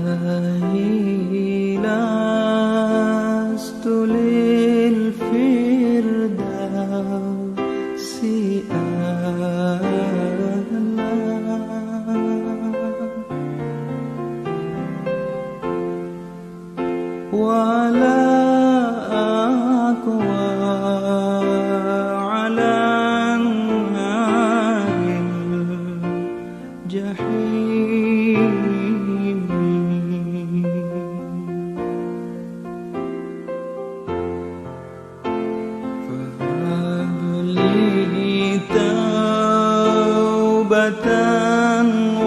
إلهي لست للفردوس أهلا، ولا أقوى على النار الجحيم. فهب لي توبة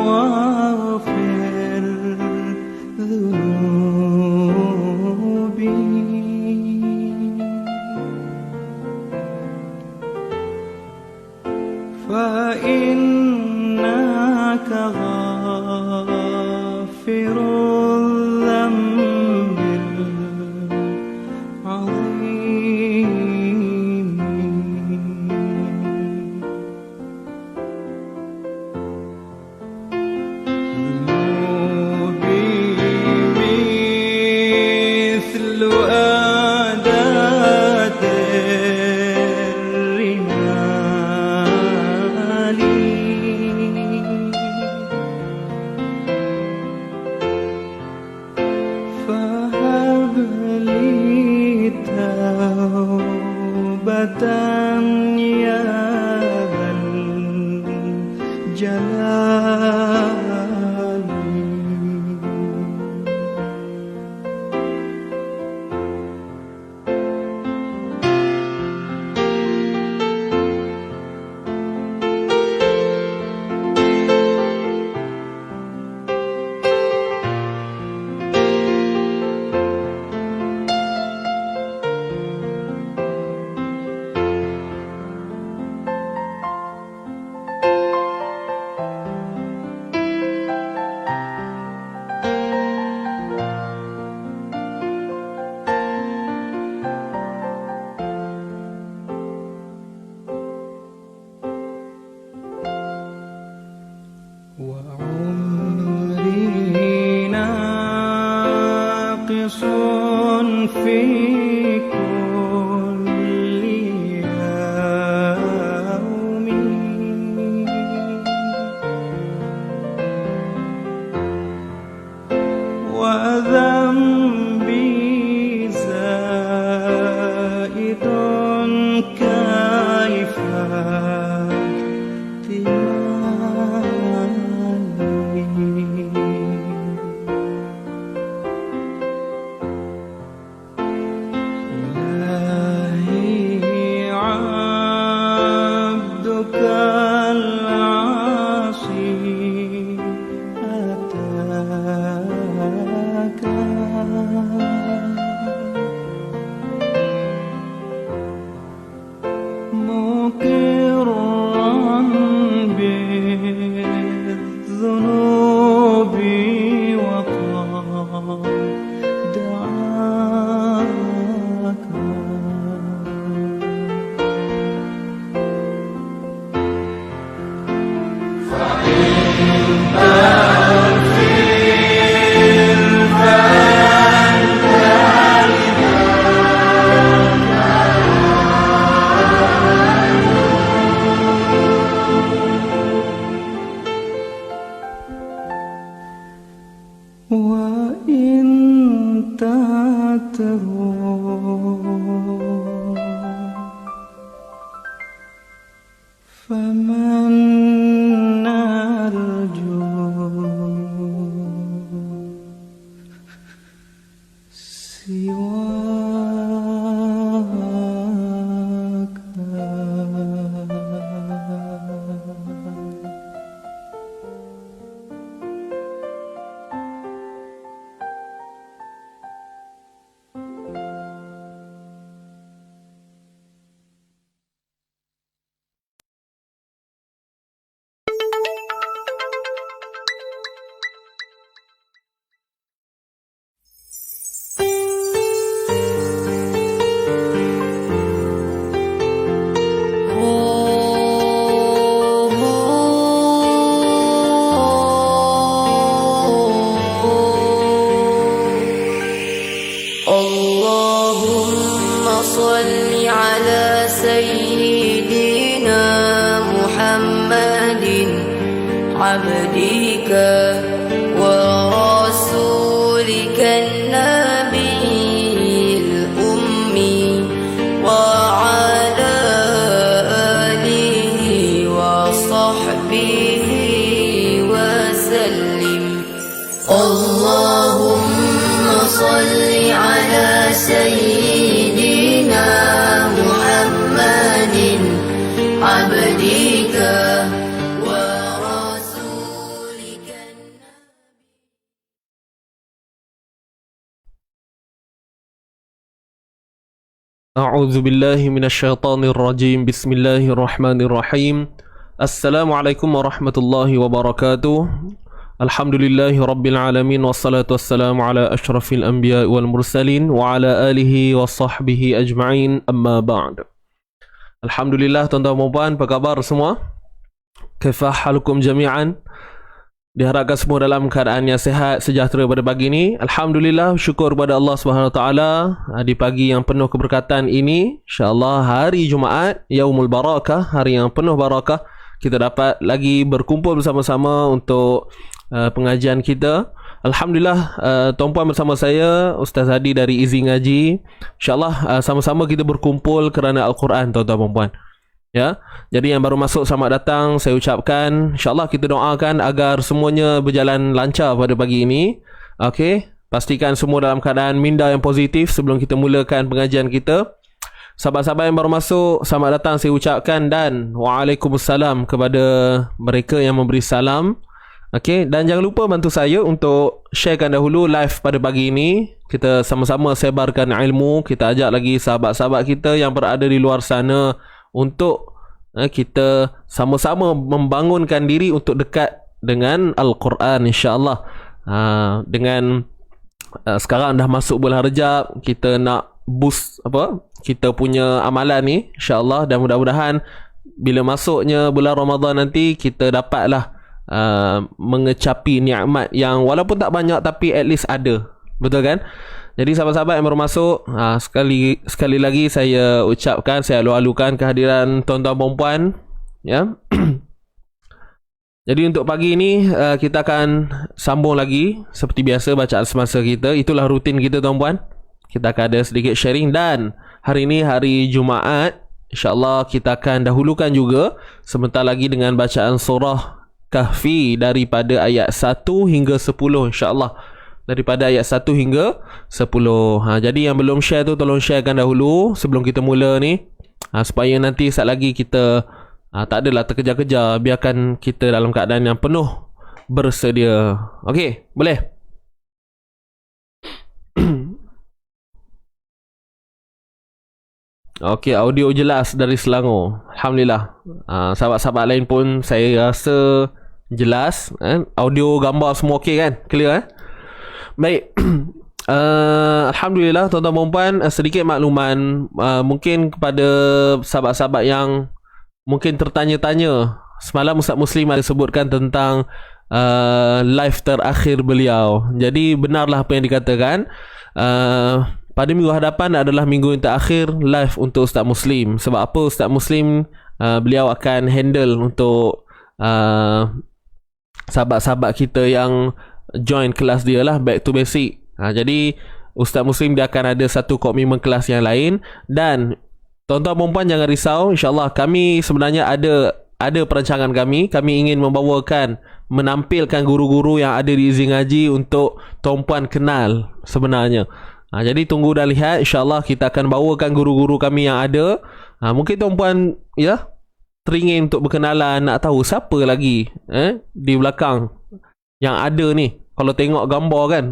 واغفر ذنوبي، فإنك غافر الذنب العظيم. ذنوبي مثل أداة الرمال، فهب لي توبة يا ذا الجلال. وعمري ناقص في كل يوم، وذنبي زائد كيف إلهي عبدك العاصي أتاك، مقرا بالذنوب وقد دعاك. وإن تترك فمن نرجو سواك. صل على سيدنا محمد عبدك ورسولك النبي الأمي وعلى آله وصحبه وسلم. اللهم صل على سيدنا محمد عبدك ورسولك. أعوذ بالله من الشيطان الرجيم. بسم الله الرحمن الرحيم. السلام عليكم ورحمة الله وبركاته. الحمد لله رب العالمين والصلاة والسلام على أشرف الأنبياء والمرسلين وعلى آله وصحبه أجمعين. أما بعد. Alhamdulillah tuan-tuan dan puan, apa khabar semua? Kaifa halukum jami'an? Diharapkan semua dalam keadaan yang sihat, sejahtera pada pagi ini. Alhamdulillah, syukur kepada Allah Subhanahu Wa Taala di pagi yang penuh keberkatan ini. InsyaAllah hari Jumaat, Yaumul Barakah, hari yang penuh barakah, kita dapat lagi berkumpul bersama-sama untuk pengajian kita. Alhamdulillah, tuan-puan bersama saya Ustaz Hadi dari Easy Ngaji. InsyaAllah sama-sama kita berkumpul kerana Al-Quran, tuan-tuan dan puan. Ya, jadi yang baru masuk selamat datang, saya ucapkan insyaAllah kita doakan agar semuanya berjalan lancar pada pagi ini. Okey, pastikan semua dalam keadaan minda yang positif sebelum kita mulakan pengajian kita. Sahabat-sahabat yang baru masuk, selamat datang saya ucapkan, dan Waalaikumsalam kepada mereka yang memberi salam. Okey, dan jangan lupa bantu saya untuk sharekan dahulu live pada pagi ini. Kita sama-sama sebarkan ilmu, kita ajak lagi sahabat-sahabat kita yang berada di luar sana untuk kita sama-sama membangunkan diri untuk dekat dengan Al-Quran, insya-Allah. Dengan sekarang dah masuk bulan Rejab, kita nak boost kita punya amalan ni, insya-Allah, dan mudah-mudahan bila masuknya bulan Ramadan nanti kita dapatlah mengecapi nikmat yang walaupun tak banyak tapi at least ada. Betul kan? Jadi sahabat-sahabat yang baru masuk, sekali lagi saya ucapkan, saya alu-alukan kehadiran tuan-tuan dan puan, ya. Jadi untuk pagi ini kita akan sambung lagi seperti biasa bacaan semasa kita. Itulah rutin kita, tuan-puan. Kita akan ada sedikit sharing, dan hari ini hari Jumaat, insya-Allah kita akan dahulukan juga sebentar lagi dengan bacaan surah Kahfi daripada ayat 1 hingga 10, insya-Allah. Daripada ayat 1 hingga 10. Jadi yang belum share tu tolong sharekan dahulu sebelum kita mula ni. Supaya nanti saat lagi kita tak adalah terkejar-kejar. Biarkan kita dalam keadaan yang penuh bersedia. Okey, boleh? Okey, audio jelas dari Selangor. Alhamdulillah. Sahabat-sahabat lain pun saya rasa jelas. Audio, gambar semua okey kan? Clear Baik. Alhamdulillah tuan-tuan dan puan, sedikit makluman mungkin kepada sahabat-sahabat yang mungkin tertanya-tanya. Semalam Ustaz Muslim ada sebutkan tentang live terakhir beliau. Jadi benarlah apa yang dikatakan. Pada minggu hadapan adalah minggu yang terakhir live untuk Ustaz Muslim. Sebab apa? Ustaz Muslim beliau akan handle untuk sahabat-sahabat kita yang join kelas dia lah, back to basic. Jadi Ustaz Muslim dia akan ada satu komitmen kelas yang lain. Dan tuan-tuan dan puan jangan risau, insyaAllah kami sebenarnya ada perancangan kami. Kami ingin menampilkan guru-guru yang ada di Easy Ngaji untuk tuan puan kenal sebenarnya. Jadi tunggu dan lihat, insyaAllah kita akan bawakan guru-guru kami yang ada. Mungkin tuan puan ya teringin untuk berkenalan, nak tahu siapa lagi di belakang yang ada ni. Kalau tengok gambar kan,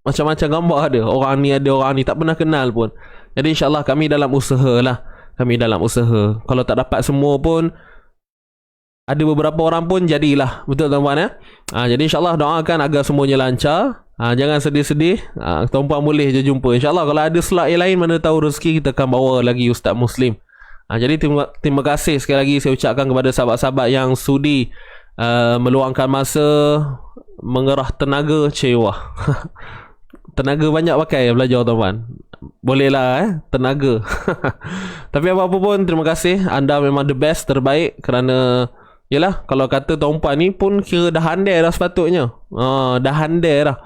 macam-macam gambar ada. Orang ni ada, orang ni tak pernah kenal pun. Jadi insyaAllah kami dalam usaha lah. Kami dalam usaha. Kalau tak dapat semua pun, ada beberapa orang pun jadilah. Betul tuan-puan ya? Jadi insyaAllah doakan agar semuanya lancar. Jangan sedih-sedih. Tuan-puan boleh je jumpa. InsyaAllah kalau ada slot yang lain, mana tahu rezeki kita akan bawa lagi Ustaz Muslim. Jadi terima kasih sekali lagi saya ucapkan kepada sahabat-sahabat yang sudi meluangkan masa, mengerah tenaga, tenaga banyak pakai belajar tuan-puan. bolehlah tenaga. Tapi apa-apa pun, terima kasih. Anda memang the best, terbaik. Kerana yelah, kalau kata tuan puan ni pun kira dah handai dah sepatutnya. Dah handai dah.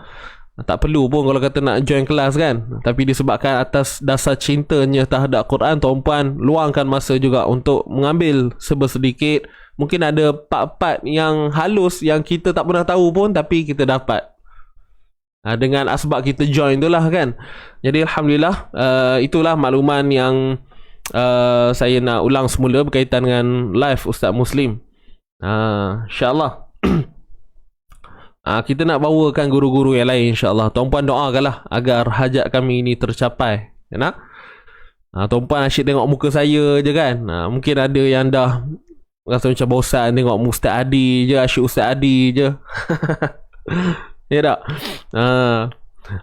Tak perlu pun kalau kata nak join kelas kan. Tapi disebabkan atas dasar cintanya terhadap Quran, tuan puan luangkan masa juga untuk mengambil sedikit. Mungkin ada part-part yang halus yang kita tak pernah tahu pun, tapi kita dapat dengan asbab kita join tu lah kan. Jadi Alhamdulillah, itulah makluman yang saya nak ulang semula berkaitan dengan live Ustaz Muslim. InsyaAllah kita nak bawakan guru-guru yang lain insyaAllah. Tuan puan doakanlah agar hajat kami ini tercapai. Nak? Tuan puan asyik tengok muka saya je kan. Mungkin ada yang dah rasa macam bosan tengok Ustaz Adi je, asyik Ustaz Adi je. Ya tak?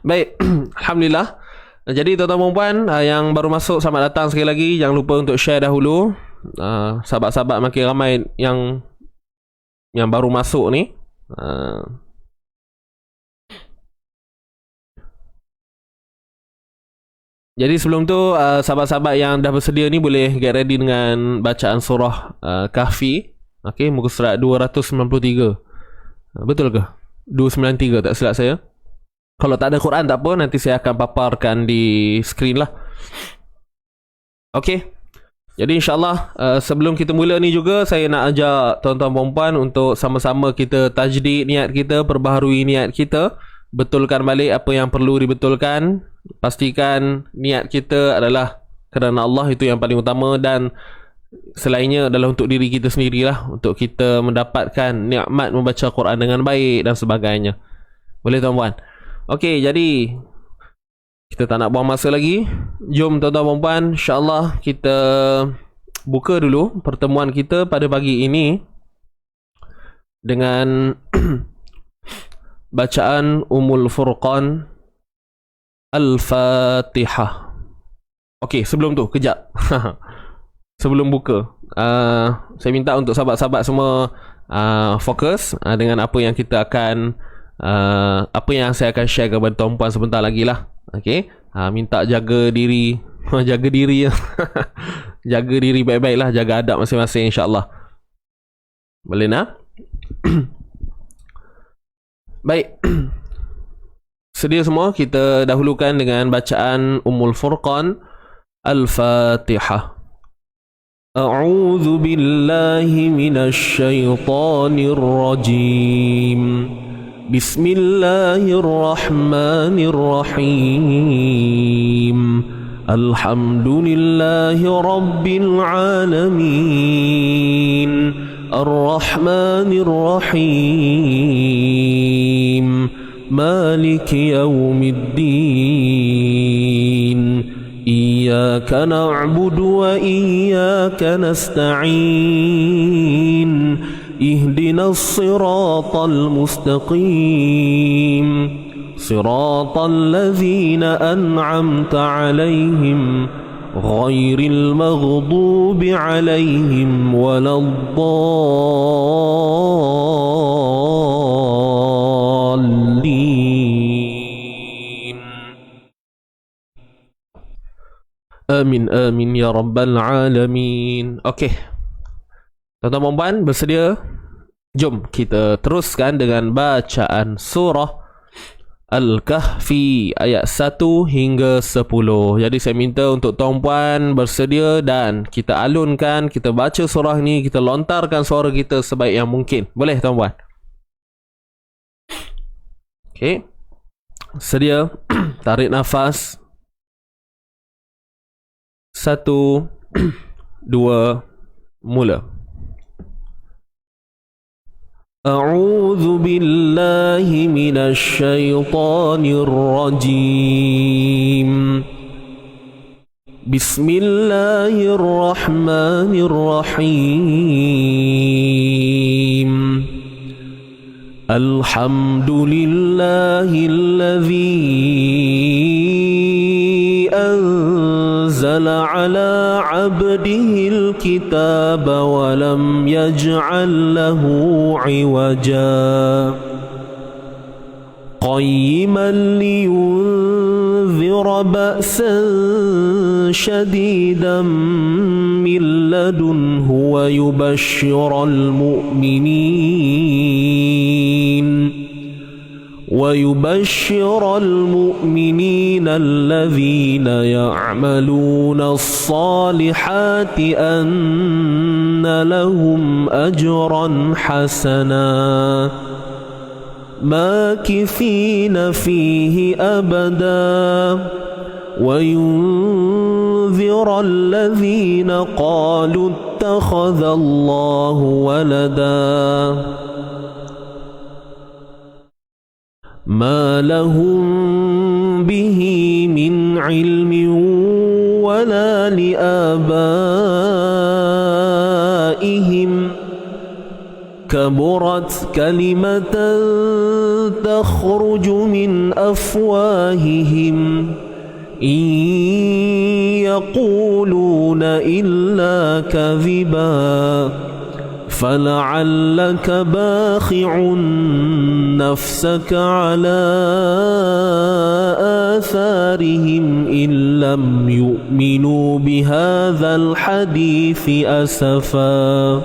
Baik. Alhamdulillah. Jadi tuan-tuan puan yang baru masuk, selamat datang sekali lagi. Jangan lupa untuk share dahulu. Sahabat-sahabat makin ramai yang baru masuk ni. Jadi sebelum tu sahabat-sahabat yang dah bersedia ni boleh get ready dengan bacaan surah Kahfi. Okey, muka surat 293. Betul ke? 293 tak silap saya. Kalau tak ada Quran tak apa, nanti saya akan paparkan di skrin lah. Okey. Jadi insyaAllah sebelum kita mula ni juga, saya nak ajak tuan-tuan perempuan untuk sama-sama kita tajdid niat kita, perbaharui niat kita, betulkan balik apa yang perlu dibetulkan. Pastikan niat kita adalah kerana Allah, itu yang paling utama, dan selainnya adalah untuk diri kita sendirilah, untuk kita mendapatkan nikmat membaca Quran dengan baik dan sebagainya. Boleh tuan-puan? Okey, jadi kita tak nak buang masa lagi. Jom tuan-tuan perempuan, insyaAllah kita buka dulu pertemuan kita pada pagi ini dengan bacaan Ummul Furqan Al-Fatihah. Okey, sebelum tu, kejap. Sebelum buka, saya minta untuk sahabat-sahabat semua fokus dengan apa yang kita akan apa yang saya akan share kepada tuan-puan sebentar lagi lah. Okey, minta jaga diri. Jaga diri ya. Jaga diri baik-baik lah, jaga adab masing-masing insyaAllah. Boleh nak? Baik. Sedia semua, kita dahulukan dengan bacaan Ummul Furqan Al-Fatihah. A'udzu billahi minasy syaithanir rajim. Bismillahirrahmanirrahim. Alhamdulillahi rabbil alamin. Ar-Rahmanir Rahim. مالك يوم الدين إياك نعبد وإياك نستعين اهدنا الصراط المستقيم صراط الذين أنعمت عليهم غير المغضوب عليهم ولا Amin amin ya rabbal alamin. Okey, tuan-tuan puan bersedia? Jom kita teruskan dengan bacaan surah Al-Kahfi ayat 1 hingga 10. Jadi saya minta untuk tuan-puan bersedia dan kita alunkan, kita baca surah ni, kita lontarkan suara kita sebaik yang mungkin. Boleh tuan-puan? Okey. Sedia? Tarik nafas. 1, 2, mula. A'udzu billahi minasy syaithanir rajim. Bismillahirrahmanirrahim. Alhamdulillahilladzi anzala ala 'abdihil kitaba wa lam yaj'al lahu 'iwaja. قيما لينذر بأسا شديدا من لدنه ويبشر المؤمنين الذين يعملون الصالحات أن لهم أجرا حسنا ماكثين فيه أبدا وينذر الذين قالوا اتخذ الله ولدا ما لهم به من علم ولا لآبائهم كبرت كلمة تخرج من أفواههم إن يقولون إلا كذبا فلعلك باخع نفسك على آثارهم إن لم يؤمنوا بهذا الحديث أسفا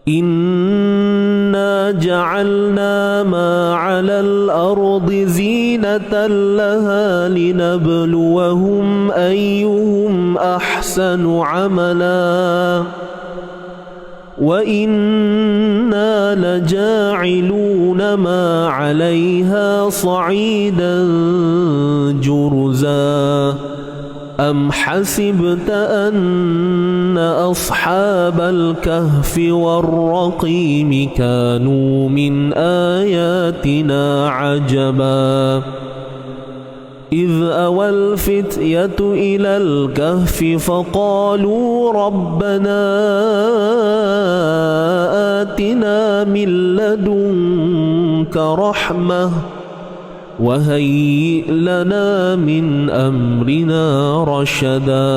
إنا جعلنا ما على الأرض زينة لها لنبلوهم أيهم أحسن عملا وإنا لجاعلون ما عليها صعيدا جرزا أم حسبت أن أصحاب الكهف والرقيم كانوا من آياتنا عجبا إذ أوى الفتية إلى الكهف فقالوا ربنا آتنا من لدنك رحمة وهيئ لنا من أمرنا رشدا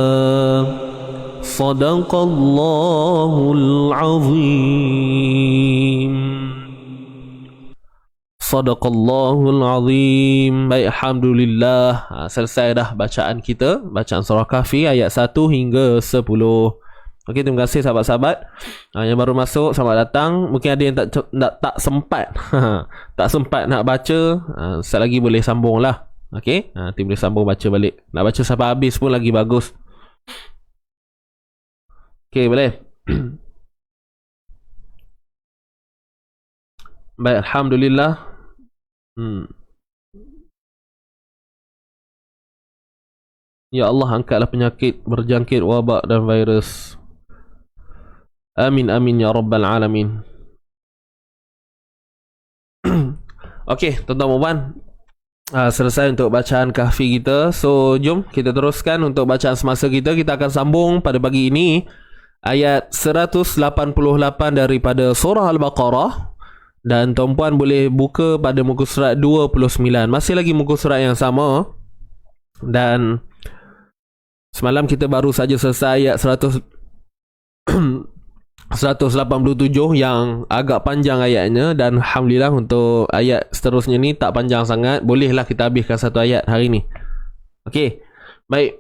صدق الله العظيم. Sadaqallahul Azim. Baik, alhamdulillah. Selesai dah bacaan kita, bacaan surah Kahfi ayat 1 hingga 10. Okey, terima kasih sahabat-sahabat yang baru masuk, selamat datang. Mungkin ada yang tak sempat tak sempat nak baca, sekejap lagi boleh sambung lah. Okey, nanti boleh sambung baca balik. Nak baca sampai habis pun lagi bagus. Okey, boleh. Baik, alhamdulillah. Ya Allah, angkatlah penyakit berjangkit, wabak dan virus. Amin amin ya rabbal alamin. Okey, tuan-tuan dan puan, selesai untuk bacaan Kahfi kita. So jom kita teruskan untuk bacaan semasa kita. Kita akan sambung pada pagi ini ayat 188 daripada surah Al-Baqarah. Dan tuan-puan boleh buka pada muka surat 29. Masih lagi muka surat yang sama. Dan semalam kita baru saja selesai ayat 187 yang agak panjang ayatnya. Dan alhamdulillah untuk ayat seterusnya ni tak panjang sangat. Bolehlah kita habiskan satu ayat hari ni. Okey, baik.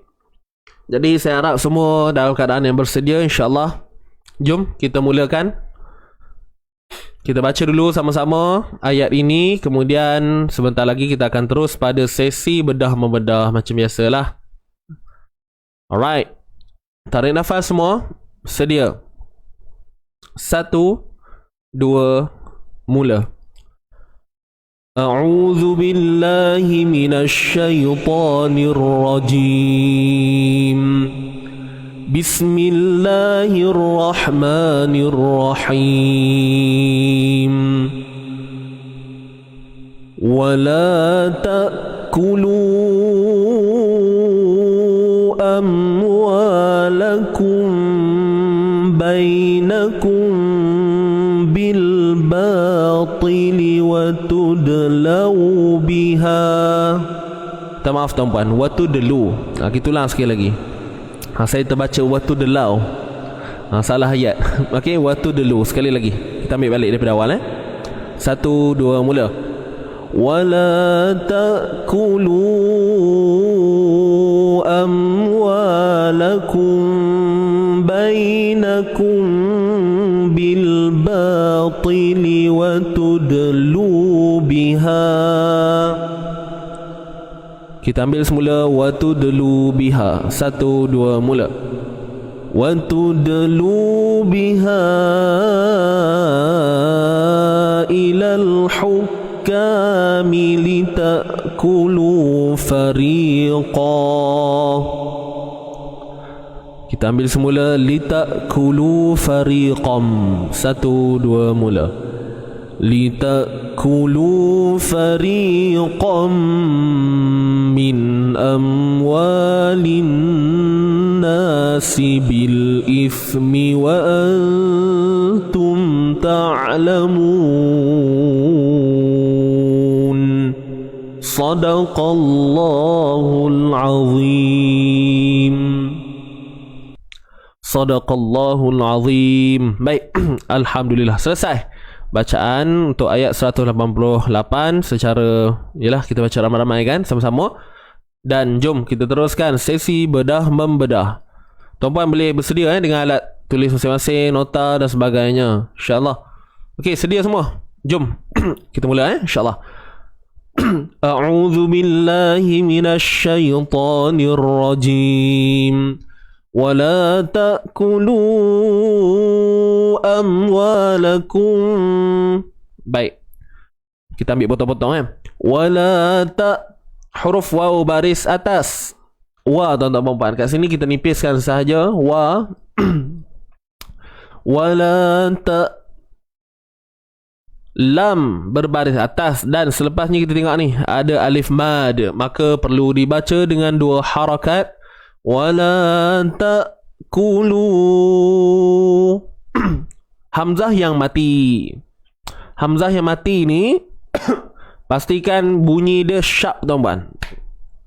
Jadi saya harap semua dalam keadaan yang bersedia, insyaAllah. Jom kita mulakan. Kita baca dulu sama-sama ayat ini. Kemudian sebentar lagi kita akan terus pada sesi bedah-membedah macam biasalah. Alright, tarik nafas semua. Sedia. 1, 2, mula. A'udzu billahi minasy syaithanir rajim. Bismillahirrahmanirrahim. Wala ta'kulu amwalakum bainakum bil batili wa tudlaw biha. Maaf tuan-puan, wa tudlu. Kita ulang sekali lagi. Saya terbaca watu delau. Salah ayat. Okey, watu delu. Sekali lagi. Kita ambil balik daripada awal. Satu, dua, mula. Wala ta'kulu amwalakum bainakum bil batili wa tudlu biha. Kita ambil semula wa tudlu biha. Satu, dua, mula. Wa tudlu biha ilal hukami litakulu fariqah. Kita ambil semula litakulu fariqam. Satu, dua, mula. Litakulu fariqam min amwalin nasi bil ithmi wa antum ta'lamun. Sadaqallahul azim. Sadaqallahul azim. Baik, alhamdulillah selesai bacaan untuk ayat 188 secara, yalah, kita baca ramai-ramai kan sama-sama. Dan jom kita teruskan sesi bedah membedah. Tuan-puan boleh bersedia dengan alat tulis masing-masing, nota dan sebagainya, insya-Allah. Okey, sedia semua? Jom kita mula insya-Allah. A'udzu billahi minasy syaithanir rajim. ولا تأكلوا أموالكم. Baik, kita ambil potong-potong Wala huruf waw baris atas. Wa, tuan-tuan puan, kat sini kita nipiskan sahaja wa. Wala lam berbaris atas, dan selepasnya kita tengok ni ada alif mad, maka perlu dibaca dengan dua harakat. Wala ta'kulu. Hamzah yang mati. Hamzah yang mati ni pastikan bunyi dia sharp, tuan-puan.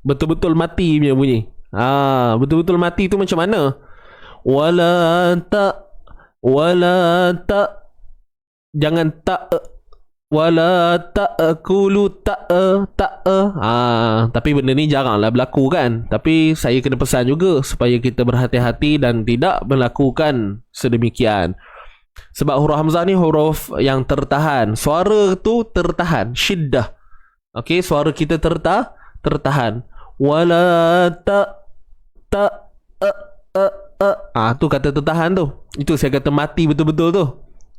Betul-betul mati punya bunyi. Betul-betul mati tu macam mana? Wala jangan wala ta'kulu tapi benda ni jaranglah berlaku kan. Tapi saya kena pesan juga supaya kita berhati-hati dan tidak melakukan sedemikian. Sebab huruf hamzah ni huruf yang tertahan. Suara tu tertahan, syiddah. Okey, suara kita tertahan. Wala tu kata tertahan tu. Itu saya kata mati betul-betul tu.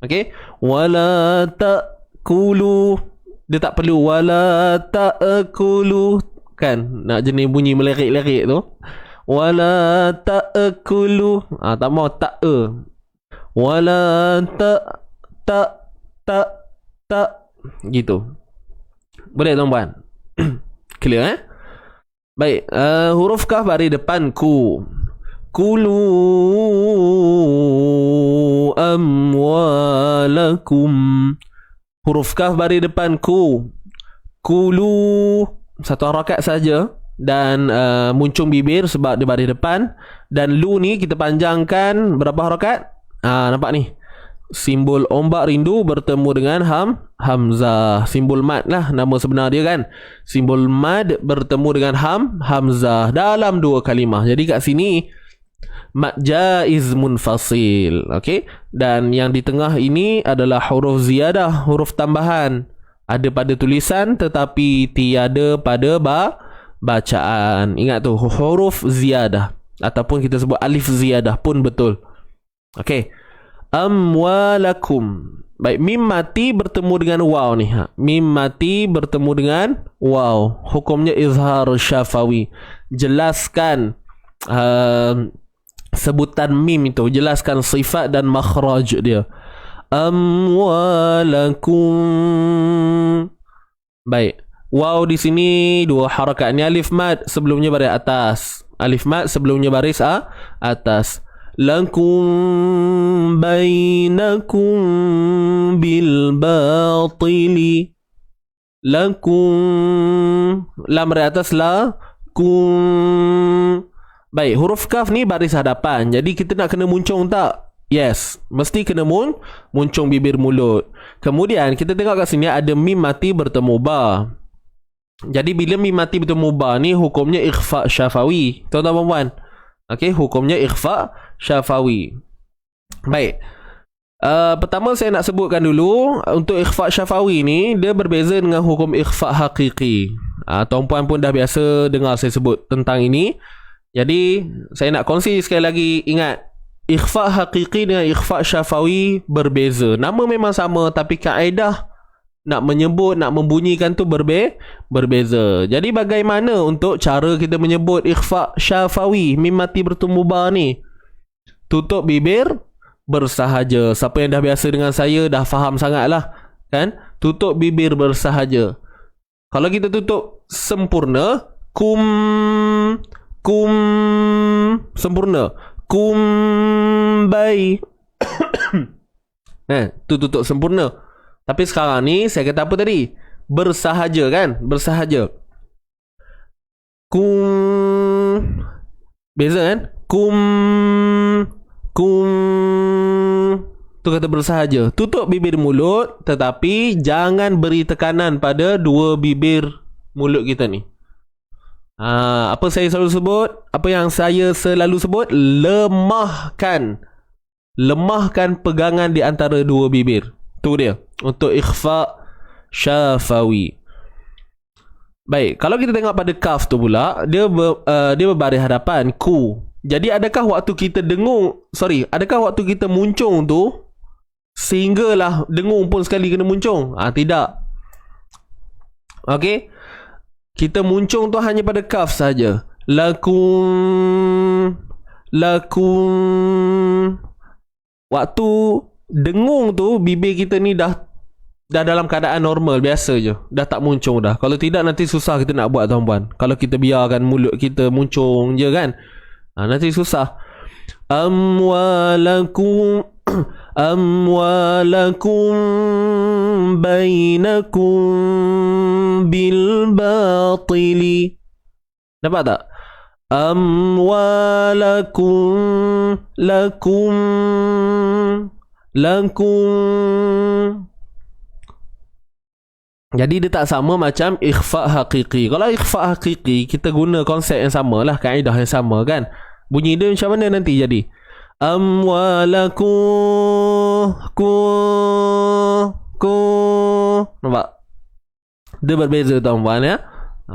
Okey, wala ta'kulu. Dia tak perlu wala ta'kulu kan, nak jenis bunyi melerik-lerik tu. Wala ta'kulu, tak mau wala gitu. Boleh, tuan-puan? Clear Baik, huruf kaf baris depan ku. Kulu amwalakum. Huruf kaf baris depan ku. Kulu, satu harakat saja, dan muncung bibir sebab dia baris depan. Dan lu ni kita panjangkan berapa harakat? Nampak ni, simbol ombak rindu bertemu dengan hamzah. Simbol mad lah nama sebenar dia kan. Simbol mad bertemu dengan hamzah dalam dua kalimah. Jadi kat sini mad jaiz munfasil. Okey, dan yang di tengah ini adalah huruf ziyadah, huruf tambahan. Ada pada tulisan tetapi tiada pada bacaan. Ingat tu, huruf ziyadah ataupun kita sebut alif ziyadah pun betul. Okey, amwalakum. Baik, mim mati bertemu dengan waw ni. Mim mati bertemu dengan waw. Hukumnya izhar syafawi. Jelaskan sebutan mim itu, jelaskan sifat dan makhraj dia. Amwalakum. Baik, waw di sini dua harakat. Ni alif mad sebelumnya baris atas. Alif mad sebelumnya baris atas. Lakum bainakum bil batili. Lakum, lam baris atas la kum. Baik, huruf kaf ni baris hadapan. Jadi kita nak kena muncung tak? Yes, mesti kena muncung bibir mulut. Kemudian kita tengok kat sini ada mim mati bertemu ba. Jadi bila mim mati bertemu ba ni hukumnya ikhfa syafawi. Tuan-tuan dan puan. Okey, hukumnya ikhfa syafawi. Baik. Pertama saya nak sebutkan dulu untuk ikhfa syafawi ni dia berbeza dengan hukum ikhfa hakiki. Tuan-puan pun dah biasa dengar saya sebut tentang ini. Jadi saya nak kongsi sekali lagi, ingat ikhfa hakiki dengan ikhfa syafawi berbeza. Nama memang sama tapi kaedah nak menyebut, nak membunyikan tu berbeza. Jadi bagaimana untuk cara kita menyebut ikhfa syafawi mim mati bertemu ba ni? Tutup bibir bersahaja. Siapa yang dah biasa dengan saya dah faham sangat lah, kan? Tutup bibir bersahaja. Kalau kita tutup sempurna, kum sempurna, kumbai. Tu tutup sempurna. Tapi sekarang ni saya kata apa tadi? Bersahaja, kan? Bersahaja. Beza, kan? Tu kata bersahaja. Tutup bibir mulut, tetapi jangan beri tekanan pada dua bibir mulut kita ni. Apa saya selalu sebut? Apa yang saya selalu sebut? Lemahkan pegangan di antara dua bibir. Tu dia untuk ikhfa syafawi. Baik, kalau kita tengok pada kaf tu pula, dia berbaris hadapan ku. Jadi adakah waktu kita adakah waktu kita muncung tu sehinggalah dengung pun sekali kena muncung? Tidak. Okey. Kita muncung tu hanya pada kaf saja. Lakum. Waktu dengung tu bibir kita ni dah dalam keadaan normal biasa je. Dah tak muncung dah. Kalau tidak nanti susah kita nak buat, tuan-puan. Kalau kita biarkan mulut kita muncung je, kan? Nanti susah. Amwalakum bainakum bil batili. Dapat tak? Amwalakum lakum. Jadi dia tak sama macam ikhfa hakiki. Kalau ikhfa hakiki kita guna konsep yang sama lah, kaedah yang sama, kan? Bunyi dia macam mana nanti jadi? Amwalakum nampak? Dia berbeza, tuan-puan, ya?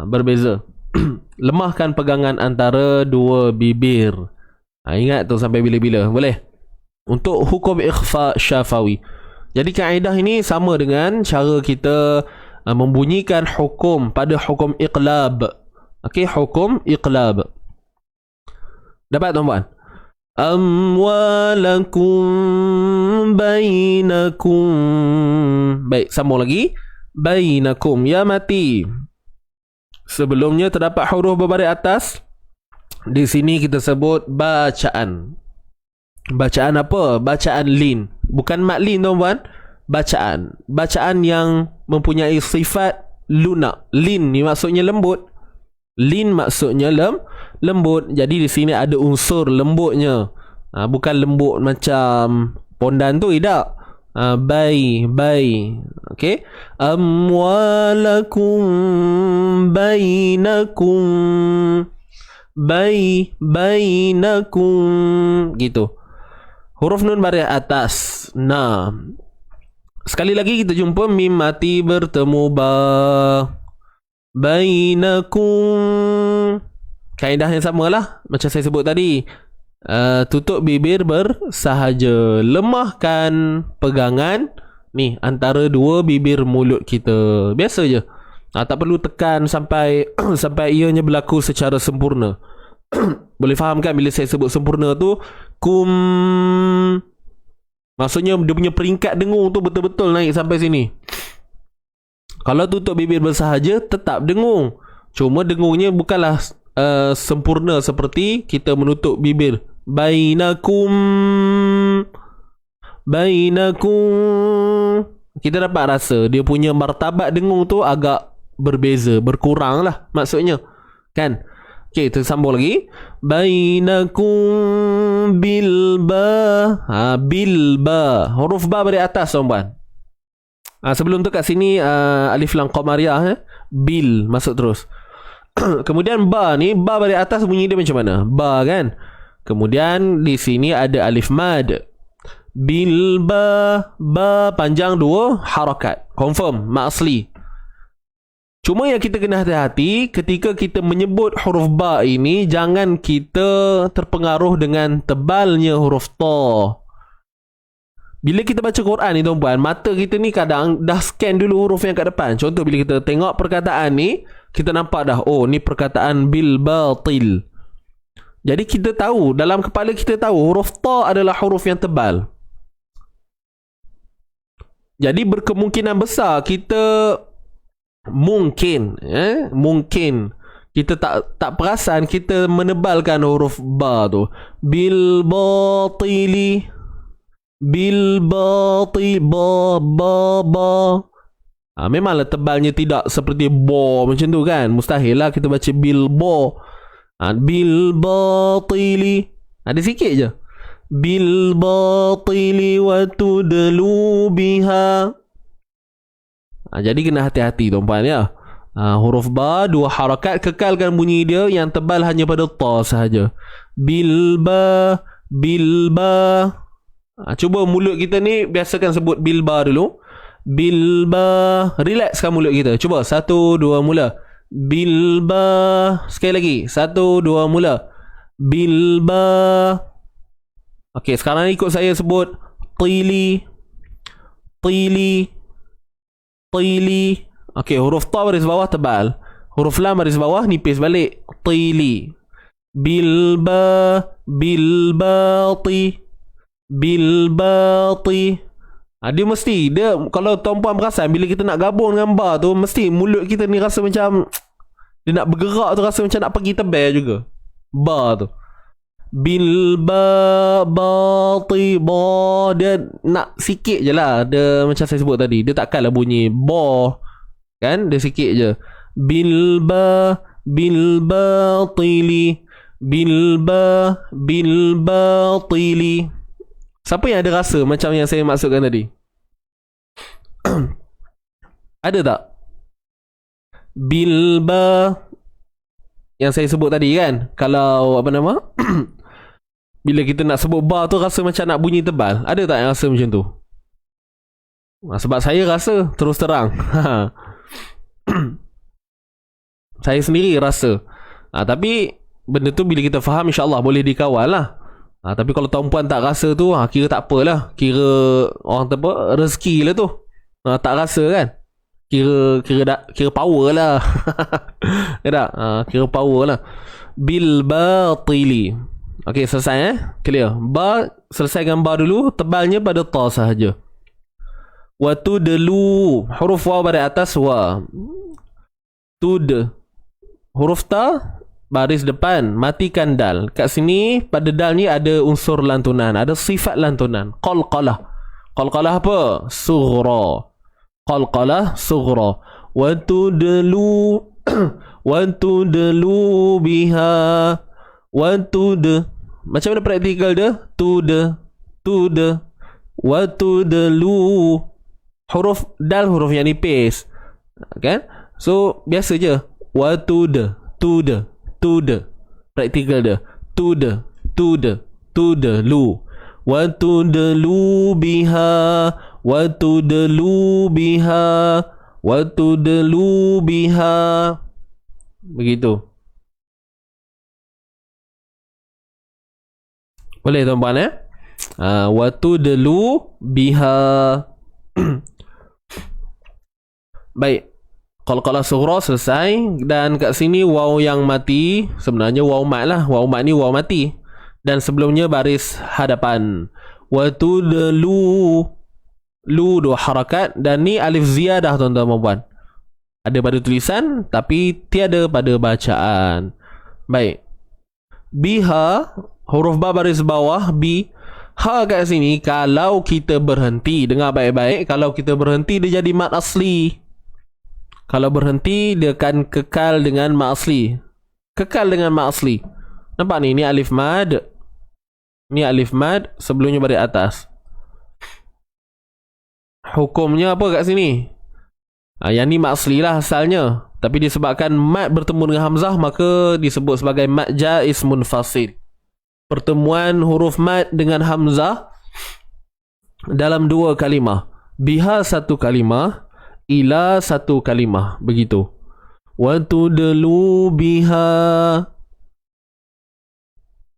Berbeza. Lemahkan pegangan antara dua bibir. Ingat tu sampai bila-bila. Boleh? Untuk hukum ikhfa syafawi. Jadi kaedah ini sama dengan cara kita membunyikan hukum pada hukum iqlab. Okey, hukum iqlab. Dapat, tuan-puan? Amwalakum bainakum. Baik, sambung lagi. Bainakum, ya mati. Sebelumnya terdapat huruf berbaris atas. Di sini kita sebut bacaan. Bacaan apa? Bacaan lin. Bukan matlin, tuan-puan. Bacaan yang mempunyai sifat lunak. Lin ni maksudnya lembut. Lin maksudnya lembut. Jadi di sini ada unsur lembutnya. Bukan lembut macam pondan tu, tidak. Bai. Okey. Amwalakum bainakum. Bainakum. Gitu. Huruf nun baris atas. Nah. Sekali lagi kita jumpa mim mati bertemu ba. Bainakum. Kaedah yang samalah macam saya sebut tadi. Tutup bibir bersahaja. Lemahkan pegangan ni antara dua bibir mulut kita. Biasa je. Tak perlu tekan sampai sampai ianya berlaku secara sempurna. Boleh faham kan bila saya sebut sempurna tu? Kum. Maksudnya dia punya peringkat dengung tu betul-betul naik sampai sini. Kalau tutup bibir bersahaja tetap dengung. Cuma dengungnya bukanlah sempurna seperti kita menutup bibir. Bainakum. Kita dapat rasa dia punya martabat dengung tu agak berbeza, berkurang lah maksudnya, kan? Okey, kita sambung lagi. Bainakum bil ba. Bil ba. Huruf ba dari atas tuan-puan. Sebelum tu kat sini alif lam qamariyah bil masuk terus. Kemudian ba ni, ba dari atas bunyi dia macam mana? Ba kan? Kemudian di sini ada alif mad. Bil ba, ba panjang 2 harakat. Confirm, mak asli. Cuma yang kita kena hati-hati ketika kita menyebut huruf ba ini, jangan kita terpengaruh dengan tebalnya huruf ta. Bila kita baca Quran ni tuan-puan, mata kita ni kadang dah scan dulu huruf yang kat depan. Contoh bila kita tengok perkataan ni, kita nampak dah, oh ni perkataan bil batil. Jadi kita tahu, dalam kepala kita tahu huruf ta adalah huruf yang tebal. Jadi berkemungkinan besar kita mungkin kita tak perasan kita menebalkan huruf ba tu. Bil batili, bil batil, ba. Memanglah tebalnya tidak seperti bo macam tu kan. Mustahil lah kita baca bil bo. Bil batili, ada sikit je. Bil batili wa tudlu biha. Jadi kena hati-hati tuan-puan ya. Huruf ba 2 harakat, kekalkan bunyi dia, yang tebal hanya pada ta sahaja. Bil ba, bil ba. Cuba mulut kita ni biasakan sebut bil ba dulu. Bil ba. Relaxkan mulut kita. Cuba 1 2 mula. Bil ba. Sekali lagi 1 2 mula. Bil ba. Okey, sekarang ni ikut saya sebut tili, tili, tili. Okey, huruf ta baris bawah tebal, huruf lam baris bawah nipis balik. Tili. Bil ba, bil bati, bil bati. Dia mesti, dia kalau tuan-puan perasan, bila kita nak gabung dengan ba tu, mesti mulut kita ni rasa macam dia nak bergerak tu, rasa macam nak pergi tebal juga. Ba tu. Bil ba bati ba, dia nak sikit je lah. Dia macam saya sebut tadi, dia takkanlah bunyi ba kan, dia sikit je. Bil ba, bil batili, bil ba, bil batili. Siapa yang ada rasa macam yang saya maksudkan tadi? Ada tak? Bil ba yang saya sebut tadi kan, kalau apa nama bila kita nak sebut ba tu rasa macam nak bunyi tebal. Ada tak yang rasa macam tu? Sebab saya rasa, terus terang saya sendiri rasa. Tapi benda tu bila kita faham, insyaAllah boleh dikawal lah. Tapi kalau tuan-puan tak rasa tu, kira tak apalah. Kira orang apa, rezeki lah tu. Tak rasa kan, kira power lah. Ya tak? Kira power lah. Bil batili. Okey, selesai clear. Ba, selesaikan ba dulu, tebalnya pada ta sahaja. Wa tudlu, huruf waw pada atas wa. Tud, huruf ta baris depan, matikan dal. Kat sini pada dal ni ada unsur lantunan, ada sifat lantunan. Qalqalah. Qalqalah apa? Sughra. Qalqalah sughra. Wa tudlu wa tudlu biha. Wa tud. Macam mana praktikal dia? Tud, tud. Wa tudlu. Huruf dal huruf yang nipis. Kan? So biasa je. Wa tud, tud, tud. Praktikal dia. Tud, tud, tudlu. Wa tudlu biha. Wa tudlu biha. Wa tudlu biha. Begitu. Boleh tuan-puan wa tudlu biha. Baik. Qalqalah sughra selesai. Dan kat sini waw yang mati, sebenarnya waw mat lah. Waw mat ni waw mati. Dan sebelumnya baris hadapan. Wa tudlu. Lu 2 harakat. Dan ni alif ziyadah tuan-tuan dan puan. Ada pada tulisan tapi tiada pada bacaan. Baik. Biha, huruf ba baris bawah, bi. Ha kat sini, kalau kita berhenti, dengar baik-baik, kalau kita berhenti dia jadi mat asli. Kalau berhenti dia akan kekal dengan mat asli. kekal dengan mat asli. Nampak ni? Ni alif mad. Ni alif mad sebelumnya baris atas. Hukumnya apa kat sini? Yang ni mat asli lah asalnya. Tapi disebabkan mat bertemu dengan hamzah, maka disebut sebagai mat jaiz munfasil. Pertemuan huruf mat dengan hamzah dalam dua kalimah. Biha satu kalimah, ila satu kalimah. Begitu. Wa tudlu biha.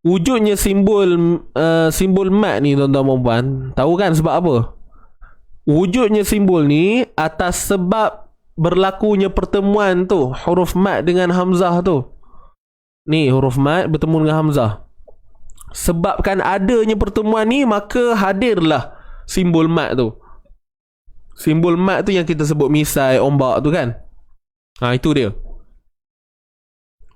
Wujudnya simbol mat ni tuan-tuan dan puan, tahu kan sebab apa? Wujudnya simbol ni atas sebab berlakunya pertemuan tu, huruf mat dengan hamzah tu. Ni huruf mat bertemu dengan hamzah. Sebabkan adanya pertemuan ni, maka hadirlah simbol mat tu. Simbol mat tu yang kita sebut misai, ombak tu kan. Itu dia.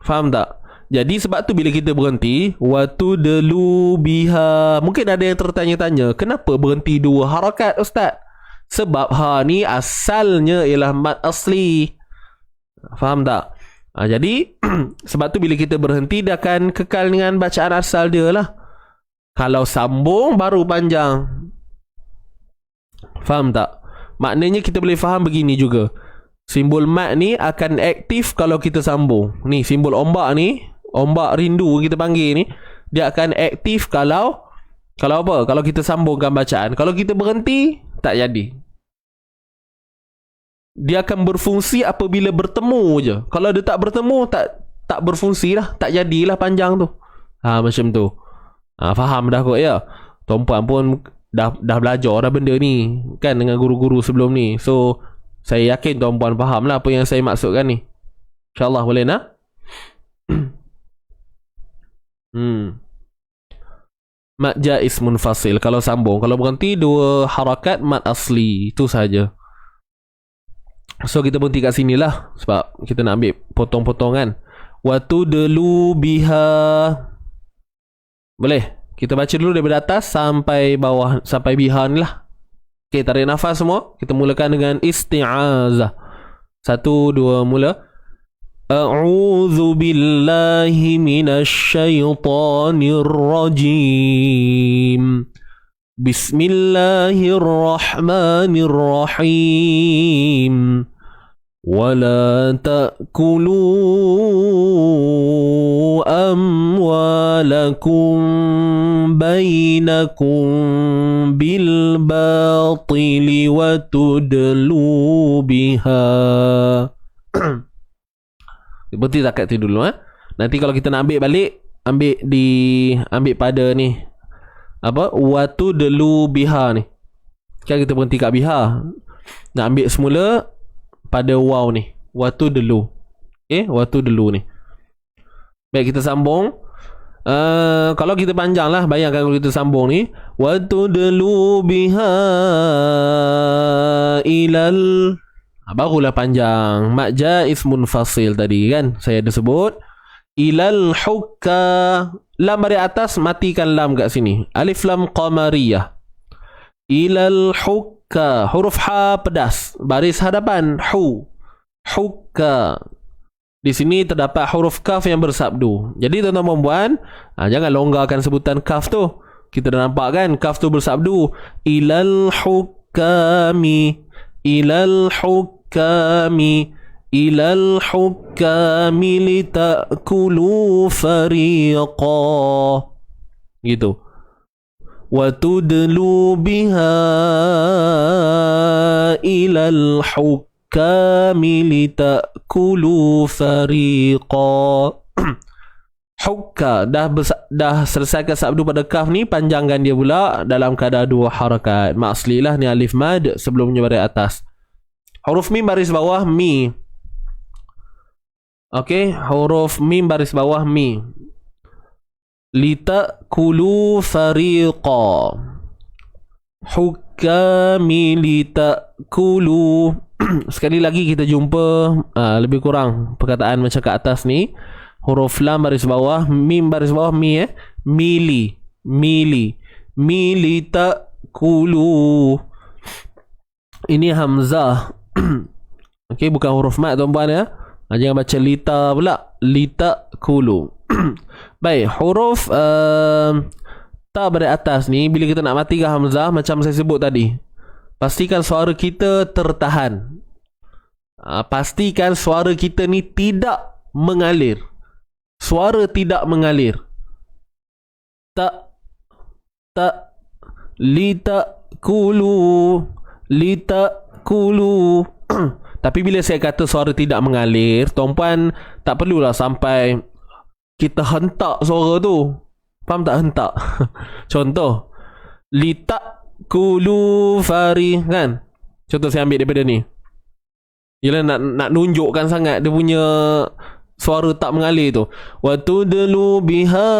Faham tak? Jadi sebab tu bila kita berhenti, watu delu biha, mungkin ada yang tertanya-tanya, kenapa berhenti dua harakat ustaz? Sebab ha ni asalnya ialah mat asli. Faham tak? Jadi sebab tu bila kita berhenti, dia akan kekal dengan bacaan asal dia lah. Kalau sambung baru panjang. Faham tak? Maknanya kita boleh faham begini juga. Simbol mat ni akan aktif kalau kita sambung. Ni simbol ombak ni, ombak rindu kita panggil ni, dia akan aktif kalau apa? Kalau kita sambungkan bacaan. Kalau kita berhenti, tak jadi. Dia akan berfungsi apabila bertemu je. Kalau dia tak bertemu, tak berfungsi lah, tak jadilah panjang tu. Macam tu. Faham dah kot ya. Tuan-puan pun dah belajar dah benda ni kan dengan guru-guru sebelum ni. So saya yakin tuan-puan faham lah apa yang saya maksudkan ni. InsyaAllah boleh nak? Mat jaiz munfasil kalau sambung. Kalau berhenti dua harakat mat asli. Itu saja. So kita berhenti kat sini lah, sebab kita nak ambil potong-potongan. Watu delu biha. Boleh? Kita baca dulu daripada atas sampai bawah, sampai biha ni lah. Okay, tarik nafas semua. Kita mulakan dengan isti'azah. 1, 2, mula. A'udzu billahi minasyaitonir rajim. Bismillahirrahmanirrahim. ولا تأكلوا أموالكم بينكم بالباطل وتدلوا بها. Berhenti takat tu dulu. Nanti kalau kita nak ambil balik, ambil pada ni apa, watudlu biha ni. Kan kita berhenti kat biha. Nak ambil semula pada waw ni, watudlu. Watudlu ni. Baik, kita sambung. Kalau kita panjang lah, bayangkan kalau kita sambung ni, watudlu biha ilal, barulah panjang. Mat jaiz munfasil tadi kan saya ada sebut. Ilal hukka, lam dari atas, matikan lam kat sini. Alif lam qamariyah. Ilal hukka, huruf ha pedas, baris hadapan hu, hukka. Di sini terdapat huruf kaf yang bersabdu. Jadi tuan-tuan dan puan, jangan longgarkan sebutan kaf tu. Kita dah nampak kan kaf tu bersabdu. Ilal hukami, ilal hukami, ilal hukami litakulu fariqa. Gitu. وَتُدْلُوا بِهَا إِلَى الْحُكَّامِ لِتَأْكُلُوا فَرِيقًا. Hukka, dah selesaikan sabdu pada kaf ni, panjangkan dia pula dalam keadaan dua harakat. Mak asli lah ni alif mad, sebelumnya baris atas. Huruf mim baris bawah mi. Okey, huruf mim baris bawah mi. Litakulu fariqa, hukami litakulu. Sekali lagi kita jumpa lebih kurang perkataan macam kat atas ni. Huruf lam baris bawah, mim baris bawah mi, mili, mili, mili takulu. Ini hamzah. Okey, bukan huruf mat tuan-tuan ya. Jangan baca lita pula. Litakulu. Baik, huruf ta pada atas ni, bila kita nak matikan hamzah macam saya sebut tadi, pastikan suara kita tertahan. Pastikan suara kita ni tidak mengalir. Suara tidak mengalir. Tak litakulu. Tapi bila saya kata suara tidak mengalir, tuan-puan tak perlulah sampai kita hentak suara tu. Faham tak hentak? Contoh, litakulu fari, kan? Contoh saya ambil daripada ni. Yalah, nak nunjukkan sangat dia punya suara tak mengalir tu. Wa tudlu biha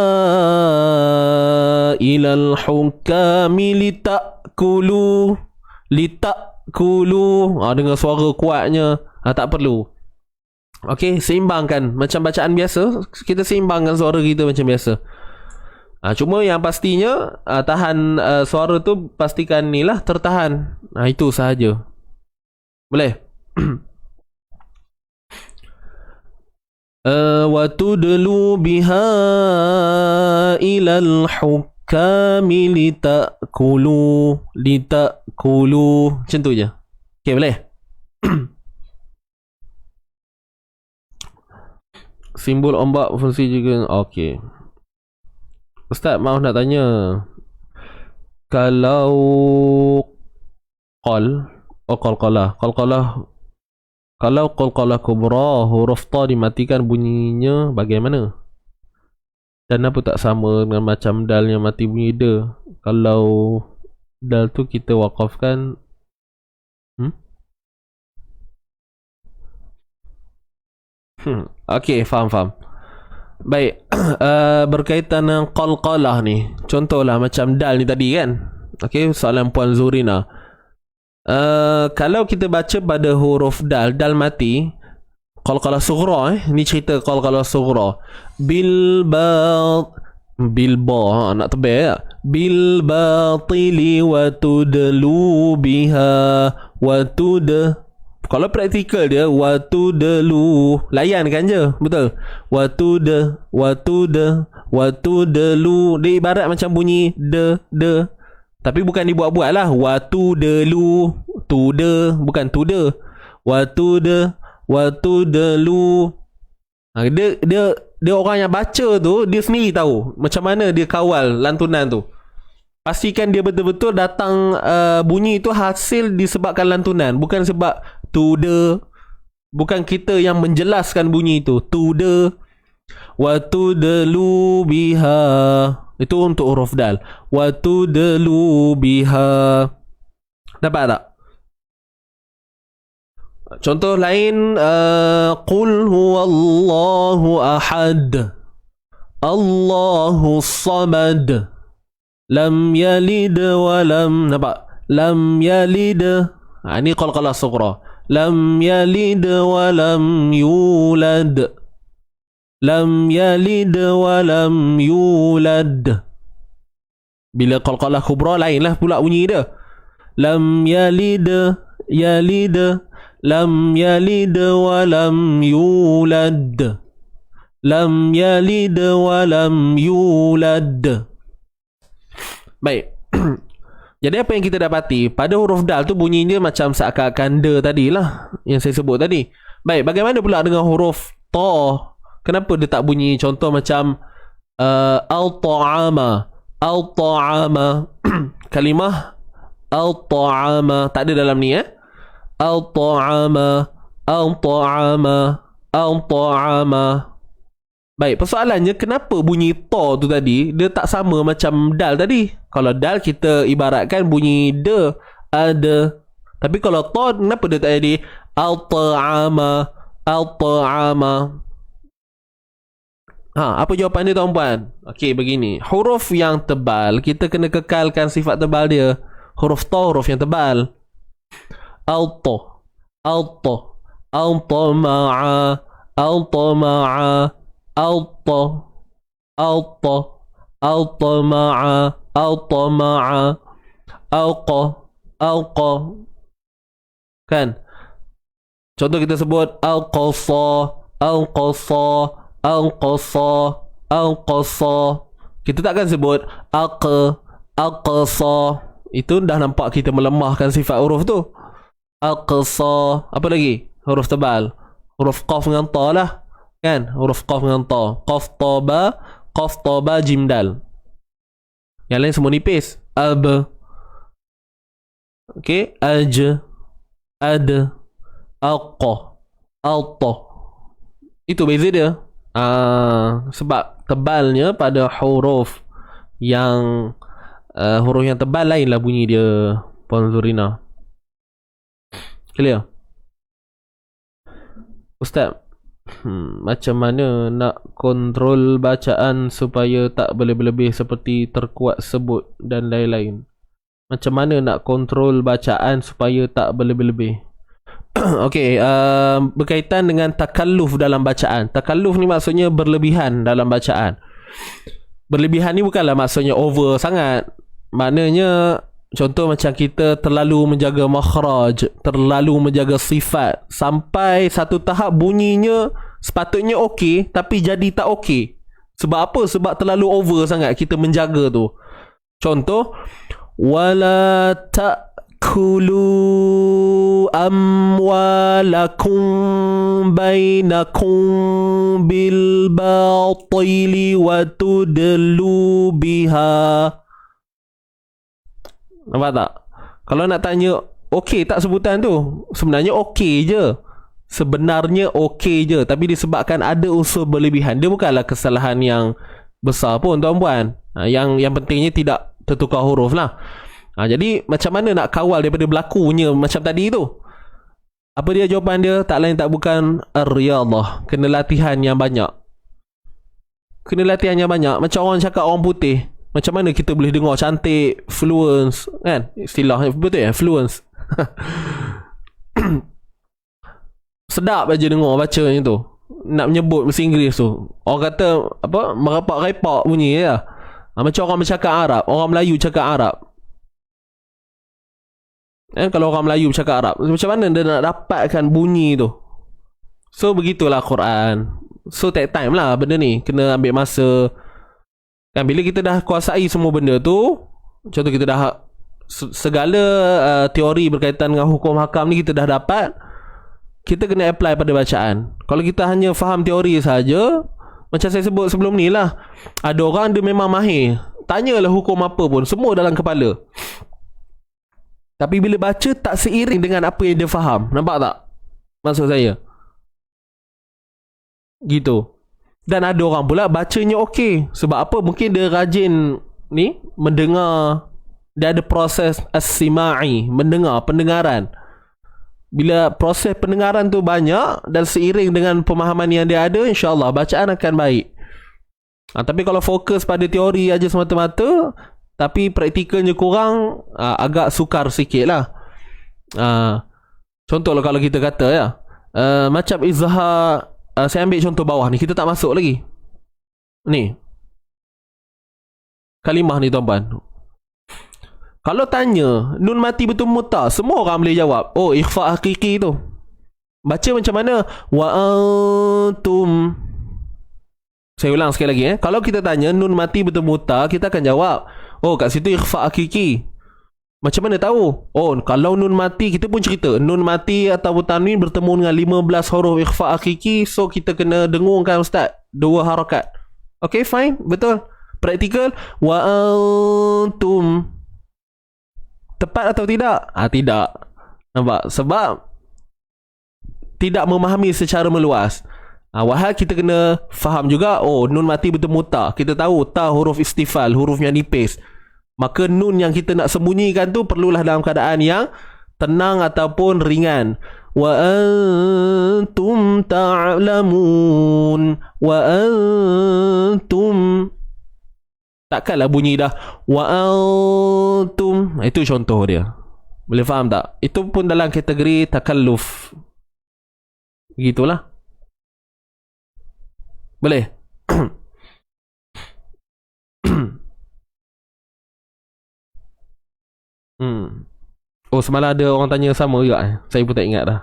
ilal hukami litakulu. Dengan suara kuatnya. Tak perlu. Okey, seimbangkan macam bacaan biasa. Kita seimbangkan suara kita macam biasa. Cuma yang pastinya tahan suara tu, pastikan ni lah tertahan. Itu sahaja. Boleh? Wa tudlu biha ilal hukami litakulu. Macam tu je. Okay, boleh? Simbol ombak fungsi juga. Okay, Ustaz, maaf nak tanya, kalau qalqalah, kalau qalqalah kubra, huruf ta dimatikan bunyinya bagaimana? Dan apa tak sama dengan macam dalnya mati bunyi de? Kalau dal tu kita wakafkan, Okey, faham. Baik, berkaitan dengan qalqalah ni, contohlah macam dal ni tadi kan. Okey, soalan Puan Zurina. Kalau kita baca pada huruf dal mati, qalqalah sughra, ni cerita qalqalah sughra. Bil ba, nak tebal tak? Bil batili wa tudlu biha wa tud. Kalau praktikal dia, wa tudlu, layan kan je, betul? Wa tudlu, dia ibarat macam bunyi de. Tapi bukan dibuat-buat lah. Wa tudlu, tude, bukan tude. Wa tudlu. Dia orang yang baca tu, dia sendiri tahu macam mana dia kawal lantunan tu. Pastikan dia betul-betul datang bunyi tu hasil disebabkan lantunan, bukan sebab tude. Bukan kita yang menjelaskan bunyi itu. Tude. Wa tudlu biha. Itu untuk huruf dal. Wa tudlu biha. Dapat tak? Contoh lain, qul huwallahu ahad. Allahu samad. Lam yalid wa lam, nampak? Lam yalid. Ini qalqalah sughra. Lam yalid wa lam yulad. Lam yalid wa lam yulad. Bila qalqalah kubra lainlah pula bunyi dia. Lam yalid. Lam yalid wa lam yulad. Lam yalid wa lam yulad. Baik. Jadi apa yang kita dapati, pada huruf dal tu bunyinya macam seakan-akan de tadilah yang saya sebut tadi. Baik, bagaimana pula dengan huruf ta? Kenapa dia tak bunyi contoh macam al-ta'ama? Kalimah al-ta'ama tak ada dalam ni al-ta'ama. Baik, persoalannya kenapa bunyi ta tu tadi dia tak sama macam dal tadi? Kalau dal kita ibaratkan bunyi de, ada. Tapi kalau ta, kenapa dia tak jadi al-ta'ama? Apa jawapan dia, tuan-puan? Okey, begini. Huruf yang tebal, kita kena kekalkan sifat tebal dia. Huruf ta, huruf yang tebal. Al-ta, al-tama'a, al-tama'a, al-tama'a, alqa. Kan? Contoh kita sebut al-qasa, Al-qasa, al-qasa, al-qasa. Kita takkan sebut al-qasa. Itu dah nampak kita melemahkan sifat huruf tu. Al-qasa. Apa lagi? Huruf tebal. Huruf qaf dengan ta lah. Kan? Huruf qaf dengan ta. Qaf taba, jim dal. Yang lain semua nipis. Ab. Okay. Aj. Ad. Alqa. Alta. Itu beza dia. Sebab tebalnya pada huruf yang huruf yang tebal lain lah bunyi dia, Puan Zurina. Clear? Ustaz, macam mana nak kontrol bacaan supaya tak berlebih-lebih seperti terkuat sebut dan lain-lain? Macam mana nak kontrol bacaan supaya tak berlebih-lebih? Okey, berkaitan dengan takalluf dalam bacaan. Takalluf ni maksudnya berlebihan dalam bacaan. Berlebihan ni bukanlah maksudnya over sangat. Maknanya contoh macam kita terlalu menjaga makhraj, terlalu menjaga sifat, sampai satu tahap bunyinya sepatutnya okey tapi jadi tak okey. Sebab apa? Sebab terlalu over sangat kita menjaga tu. Contoh, wala ta'kulu amwalakum bainakum bil batili wa tudlu biha. Nampak tak? Kalau nak tanya okey tak sebutan tu, sebenarnya okey je. Sebenarnya okey je, tapi disebabkan ada unsur berlebihan. Dia bukanlah kesalahan yang besar pun, tuan-puan. Yang pentingnya tidak tertukar huruf lah. Jadi macam mana nak kawal daripada berlakunya macam tadi tu? Apa dia jawapan dia? Tak lain tak bukan ar-riyadhah. Kena latihan yang banyak. Kena latihan yang banyak. Macam orang cakap orang putih, macam mana kita boleh dengar cantik, fluence, kan? Istilahnya betul ya, fluence. Sedap aja dengar bacanya tu. Nak menyebut bahasa Inggeris tu. Orang kata apa? Merapak-repak bunyi ya. Macam orang bercakap Arab, orang Melayu cakap Arab. Kalau orang Melayu bercakap Arab, macam mana dia nak dapatkan bunyi tu? So begitulah Quran. So take time lah benda ni. Kena ambil masa. Kan bila kita dah kuasai semua benda tu, contoh kita dah segala teori berkaitan dengan hukum hakam ni kita dah dapat, kita kena apply pada bacaan. Kalau kita hanya faham teori saja, macam saya sebut sebelum ni lah, ada orang dia memang mahir, tanyalah hukum apa pun, semua dalam kepala, tapi bila baca tak seiring dengan apa yang dia faham. Nampak tak maksud saya? Gitu. Dan ada orang pula bacanya okey. Sebab apa? Mungkin dia rajin ni mendengar. Dia ada proses as-sima'i, pendengaran. Bila proses pendengaran tu banyak dan seiring dengan pemahaman yang dia ada, insya-Allah bacaan akan baik. Tapi kalau fokus pada teori aja semata-mata, tapi praktikalnya kurang, agak sukar sikit lah. Contohlah kalau kita kata ya, macam izhar. Saya ambil contoh bawah ni, kita tak masuk lagi. Ni kalimah ni tuan-puan. Kalau tanya nun mati betul muta, semua orang boleh jawab. Oh, ikhfa hakiki tu. Baca macam mana? Wa antum. Saya ulang sekali lagi Kalau kita tanya nun mati betul muta, kita akan jawab, oh kat situ ikhfa hakiki. Macam mana tahu? Oh, kalau nun mati, kita pun cerita nun mati atau tanwin bertemu dengan 15 huruf ikhfa hakiki, so kita kena dengungkan ustaz 2 harakat. Okay, fine, betul. Praktikal, wa antum. Tepat atau tidak? Tidak. Nampak? Sebab tidak memahami secara meluas. Wahal kita kena faham juga, oh nun mati betul muta. Kita tahu ta huruf istifal, hurufnya nipis. Maka nun yang kita nak sembunyikan tu perlulah dalam keadaan yang tenang ataupun ringan. Wa antum ta'lamun. Wa antum. Takkanlah bunyi dah wa antum. Itu contoh dia. Boleh faham tak? Itu pun dalam kategori takalluf. Begitulah. Boleh? Oh, semalam ada orang tanya sama juga. Saya pun tak ingat dah.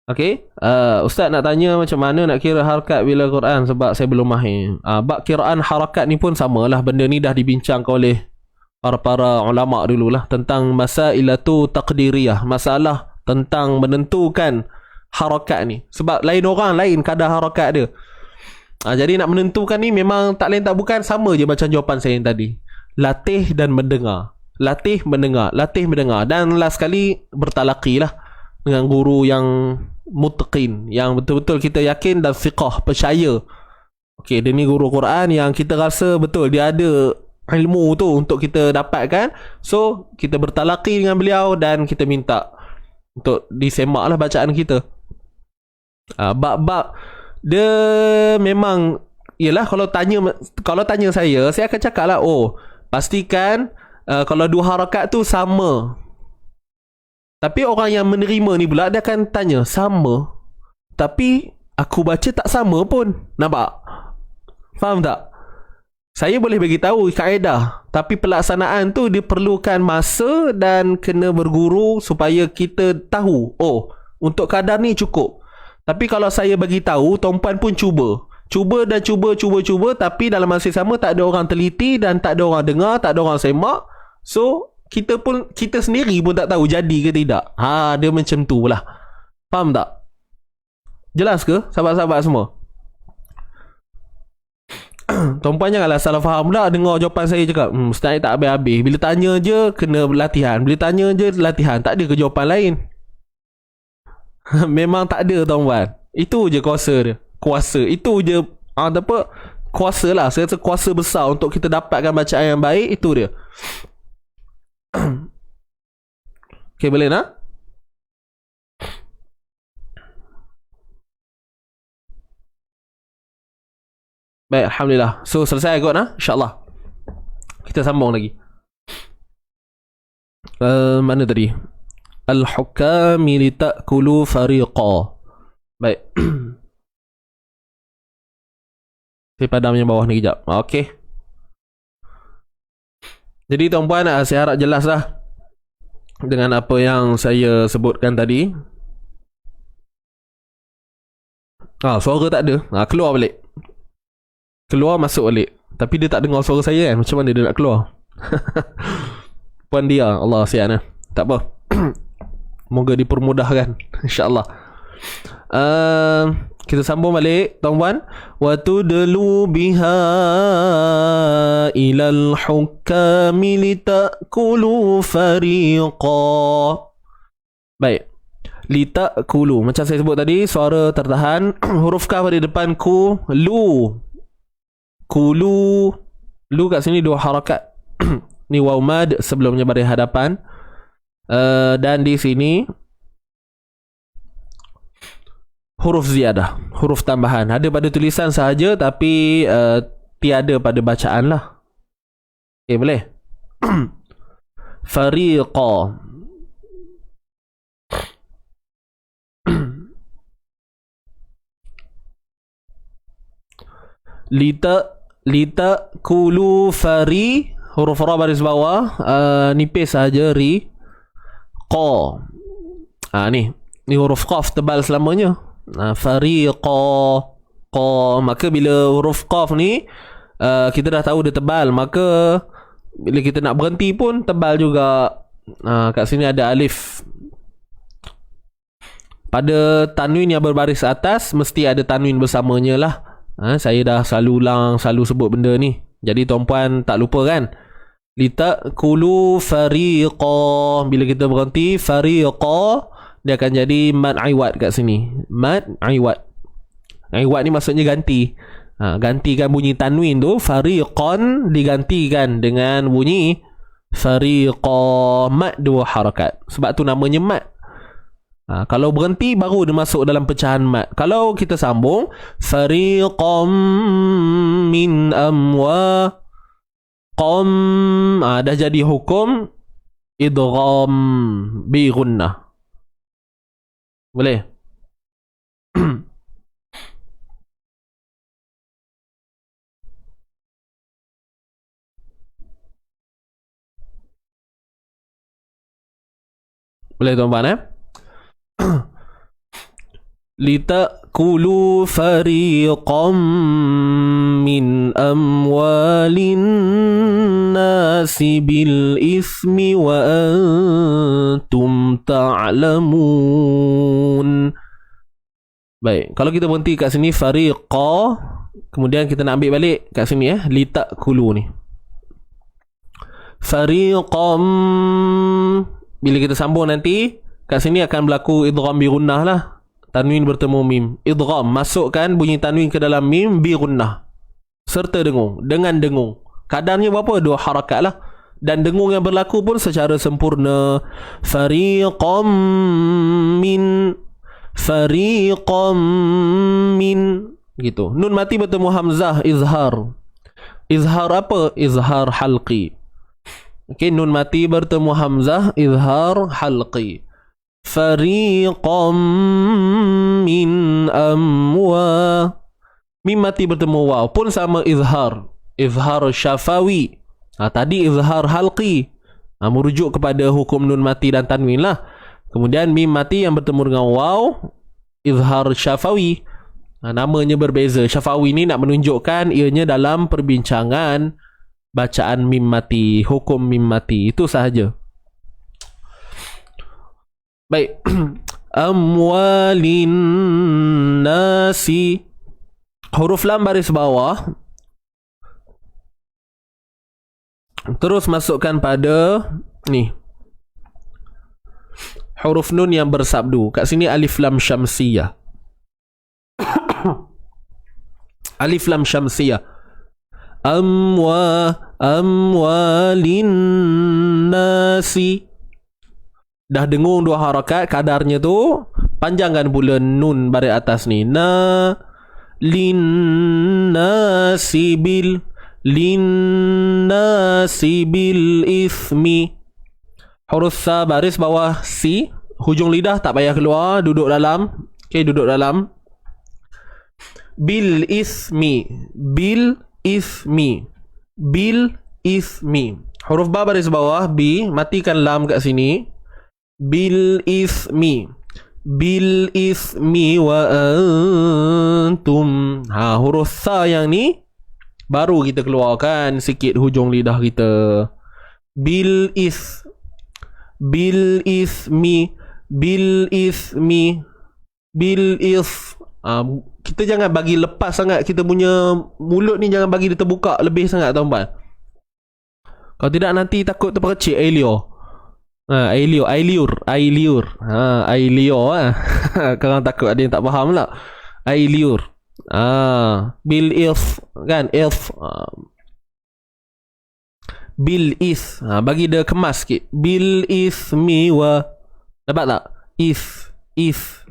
Okey, Ustaz nak tanya macam mana nak kira harakat bila Quran sebab saya belum mahir. Bab kiraan harakat ni pun samalah, benda ni dah dibincangkan oleh para ulama dululah tentang masailatu taqdiriyah, masalah tentang menentukan harakat ni. Sebab lain orang lain kadar harakat dia. Jadi nak menentukan ni memang tak lain tak bukan sama je macam jawapan saya yang tadi. Latih dan mendengar. Latih mendengar, latih mendengar, dan last sekali bertalaqi lah dengan guru yang mutqin, yang betul-betul kita yakin dan fiqah, percaya. Okey, dia ni guru Quran yang kita rasa betul dia ada ilmu tu untuk kita dapatkan. So kita bertalaqi dengan beliau dan kita minta untuk disemak lah bacaan kita. Bab-bab dia memang, yelah, kalau tanya saya akan cakap lah, pastikan kalau dua harakat tu sama. Tapi orang yang menerima ni pula dia akan tanya, sama tapi aku baca tak sama pun. Nampak? Faham tak? Saya boleh bagi tahu kaedah, tapi pelaksanaan tu dia perlukan masa dan kena berguru supaya kita tahu, untuk kadar ni cukup. Tapi kalau saya bagi tahu, tuan-puan pun cuba dan cuba, tapi dalam masa sama tak ada orang teliti dan tak ada orang dengar, tak ada orang semak. So kita sendiri pun tak tahu jadi ke tidak. Dia macam tu lah. Faham tak? Jelas ke sahabat-sahabat semua? Tuan-puan janganlah salah faham pula dengar jawapan saya cakap, Ustaz ni tak habis-habis. Bila tanya je kena latihan, bila tanya je latihan, tak ada ke jawapan lain. Memang tak ada, tuan-puan. Itu je kuasa. Itu je kuasa lah. Saya rasa kuasa besar untuk kita dapatkan bacaan yang baik. Itu dia. Okay, boleh nak? Baik, Alhamdulillah. So selesai kot nah, InsyaAllah. Kita sambung lagi. Mana tadi? Al-hukami litakulu fariqa. Baik. Saya padamnya bawah ni kejap. Okay. Jadi tuan-puan, saya harap jelas lah dengan apa yang saya sebutkan tadi. Suara tak ada. Keluar balik. Keluar masuk balik. Tapi dia tak dengar suara saya kan. Macam mana dia nak keluar? Puan dia, Allah sihat lah. Tak apa. Moga dipermudahkan, InsyaAllah. Kita sambung balik, tuan-puan. Wa tudlu biha ilal hukami litakulu fariqa. Baik. Litakulu, macam saya sebut tadi, suara tertahan. Huruf kaf di depan ku. Kulu kat sini dua harakat. Ni waw mad sebelumnya baris hadapan. Dan di sini huruf ziyadah, huruf tambahan. Ada pada tulisan sahaja tapi tiada pada bacaan lah. Okay, boleh? Fariqa. Lita kulu fari, huruf ra baris bawah, nipis saja ri. Qa. Ni huruf qaf tebal selamanya. Fariqa. Qa. Maka bila huruf qaf ni kita dah tahu dia tebal, maka bila kita nak berhenti pun tebal juga. Kat sini ada alif. Pada tanwin yang berbaris atas mesti ada tanwin bersamanya lah. Saya dah selalu sebut benda ni. Jadi tuan-puan tak lupa kan? Litakulu fariqa. Bila kita berhenti fariqa, dia akan jadi mad aiwat kat sini. Mad aiwat. Aiwat ni maksudnya ganti. Gantikan bunyi tanwin tu, fariqan digantikan dengan bunyi fariqa, mad dua harakat. Sebab tu namanya mad. Kalau berhenti baru dia masuk dalam pecahan mad. Kalau kita sambung fariqam min amwa qam, dah jadi hukum idgham bi gunnah. Boleh? Boleh tuan-tuan litakulu fariqam min amwalin nasi bil ismi wa antum ta'lamun. Baik, kalau kita berhenti kat sini fariqa, kemudian kita nak ambil balik kat sini litakulu ni. Fariqam, bila kita sambung nanti kat sini akan berlaku idgham bi gunnah lah. Tanwin bertemu mim. Idgham, masukkan bunyi tanwin ke dalam mim bi gunnah. Serta dengung, dengan dengung. Kadarnya berapa? 2 harakat lah. Dan dengung yang berlaku pun secara sempurna. Fariqam min, fariqam min, gitu. Nun mati bertemu hamzah, izhar. Izhar apa? Izhar halqi. Okey, nun mati bertemu hamzah, izhar halqi. Fariqam min amwa. Mim mati bertemu waw pun sama, izhar. Izhar syafawi. Tadi izhar halqi. Merujuk kepada hukum nun mati dan tanwin lah. Kemudian mim mati yang bertemu dengan waw, izhar syafawi. Namanya berbeza. Syafawi ni nak menunjukkan ianya dalam perbincangan bacaan mim mati, hukum mim mati. Itu sahaja. Baik. Amwalin nasi. Huruf lam baris bawah. Terus masukkan pada ni, huruf nun yang bersabdu. Kat sini alif lam syamsiyah. Alif lam syamsiyah. Amwalin nasi. Dah dengung 2 harakat, kadarnya tu panjangkan pula nun baris atas ni. Na lin nasi bil, lin nasi bil ismi. Huruf sa baris bawah si, hujung lidah tak payah keluar, duduk dalam. Okey, duduk dalam. Bil ismi, bil ismi, bil ismi. Huruf ba baris bawah bi, matikan lam kat sini. Bil ismi, bil ismi wa antum. Huruf sa yang ni baru kita keluarkan sikit hujung lidah kita. Bil is, bil ismi, bil ismi, bil is. Kita jangan bagi lepas sangat kita punya mulut ni, jangan bagi dia terbuka lebih sangat, tuan-tuan. Kalau tidak nanti takut terpercik ailio. Ailio, ailiur, ailiur. Ailio Korang takut ada yang tak faham lah. Ailiur. Bil if kan, if. Bil is. Bagi dia kemas sikit. Bil ismi wa. Dapat tak? If, if.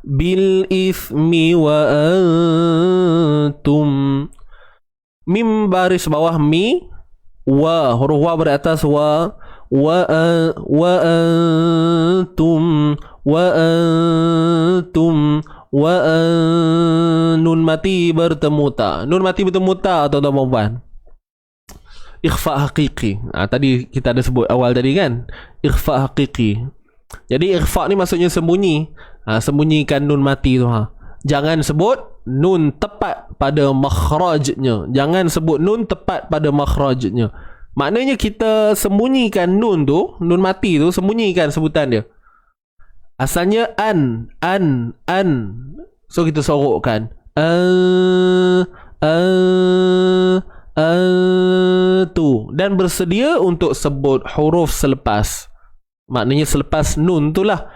Bil ismi wa antum. Mim baris bawah mi, wa, huruf wa beratas wa. Wa antum, wa antum, wa nun mati bertemu ta. Nun mati bertemu ta, tuan-tuan. Ikhfa haqiqi. Tadi kita ada sebut awal tadi kan, ikhfa haqiqi. Jadi ikhfa ni maksudnya sembunyi. Sembunyikan nun mati tu. Jangan sebut nun tepat pada makhrajnya. Jangan sebut nun tepat pada makhrajnya. Maknanya kita sembunyikan nun tu, nun mati tu, sembunyikan sebutan dia. Asalnya an. So kita sorokkan. Tu. Dan bersedia untuk sebut huruf selepas. Maknanya selepas nun tu lah.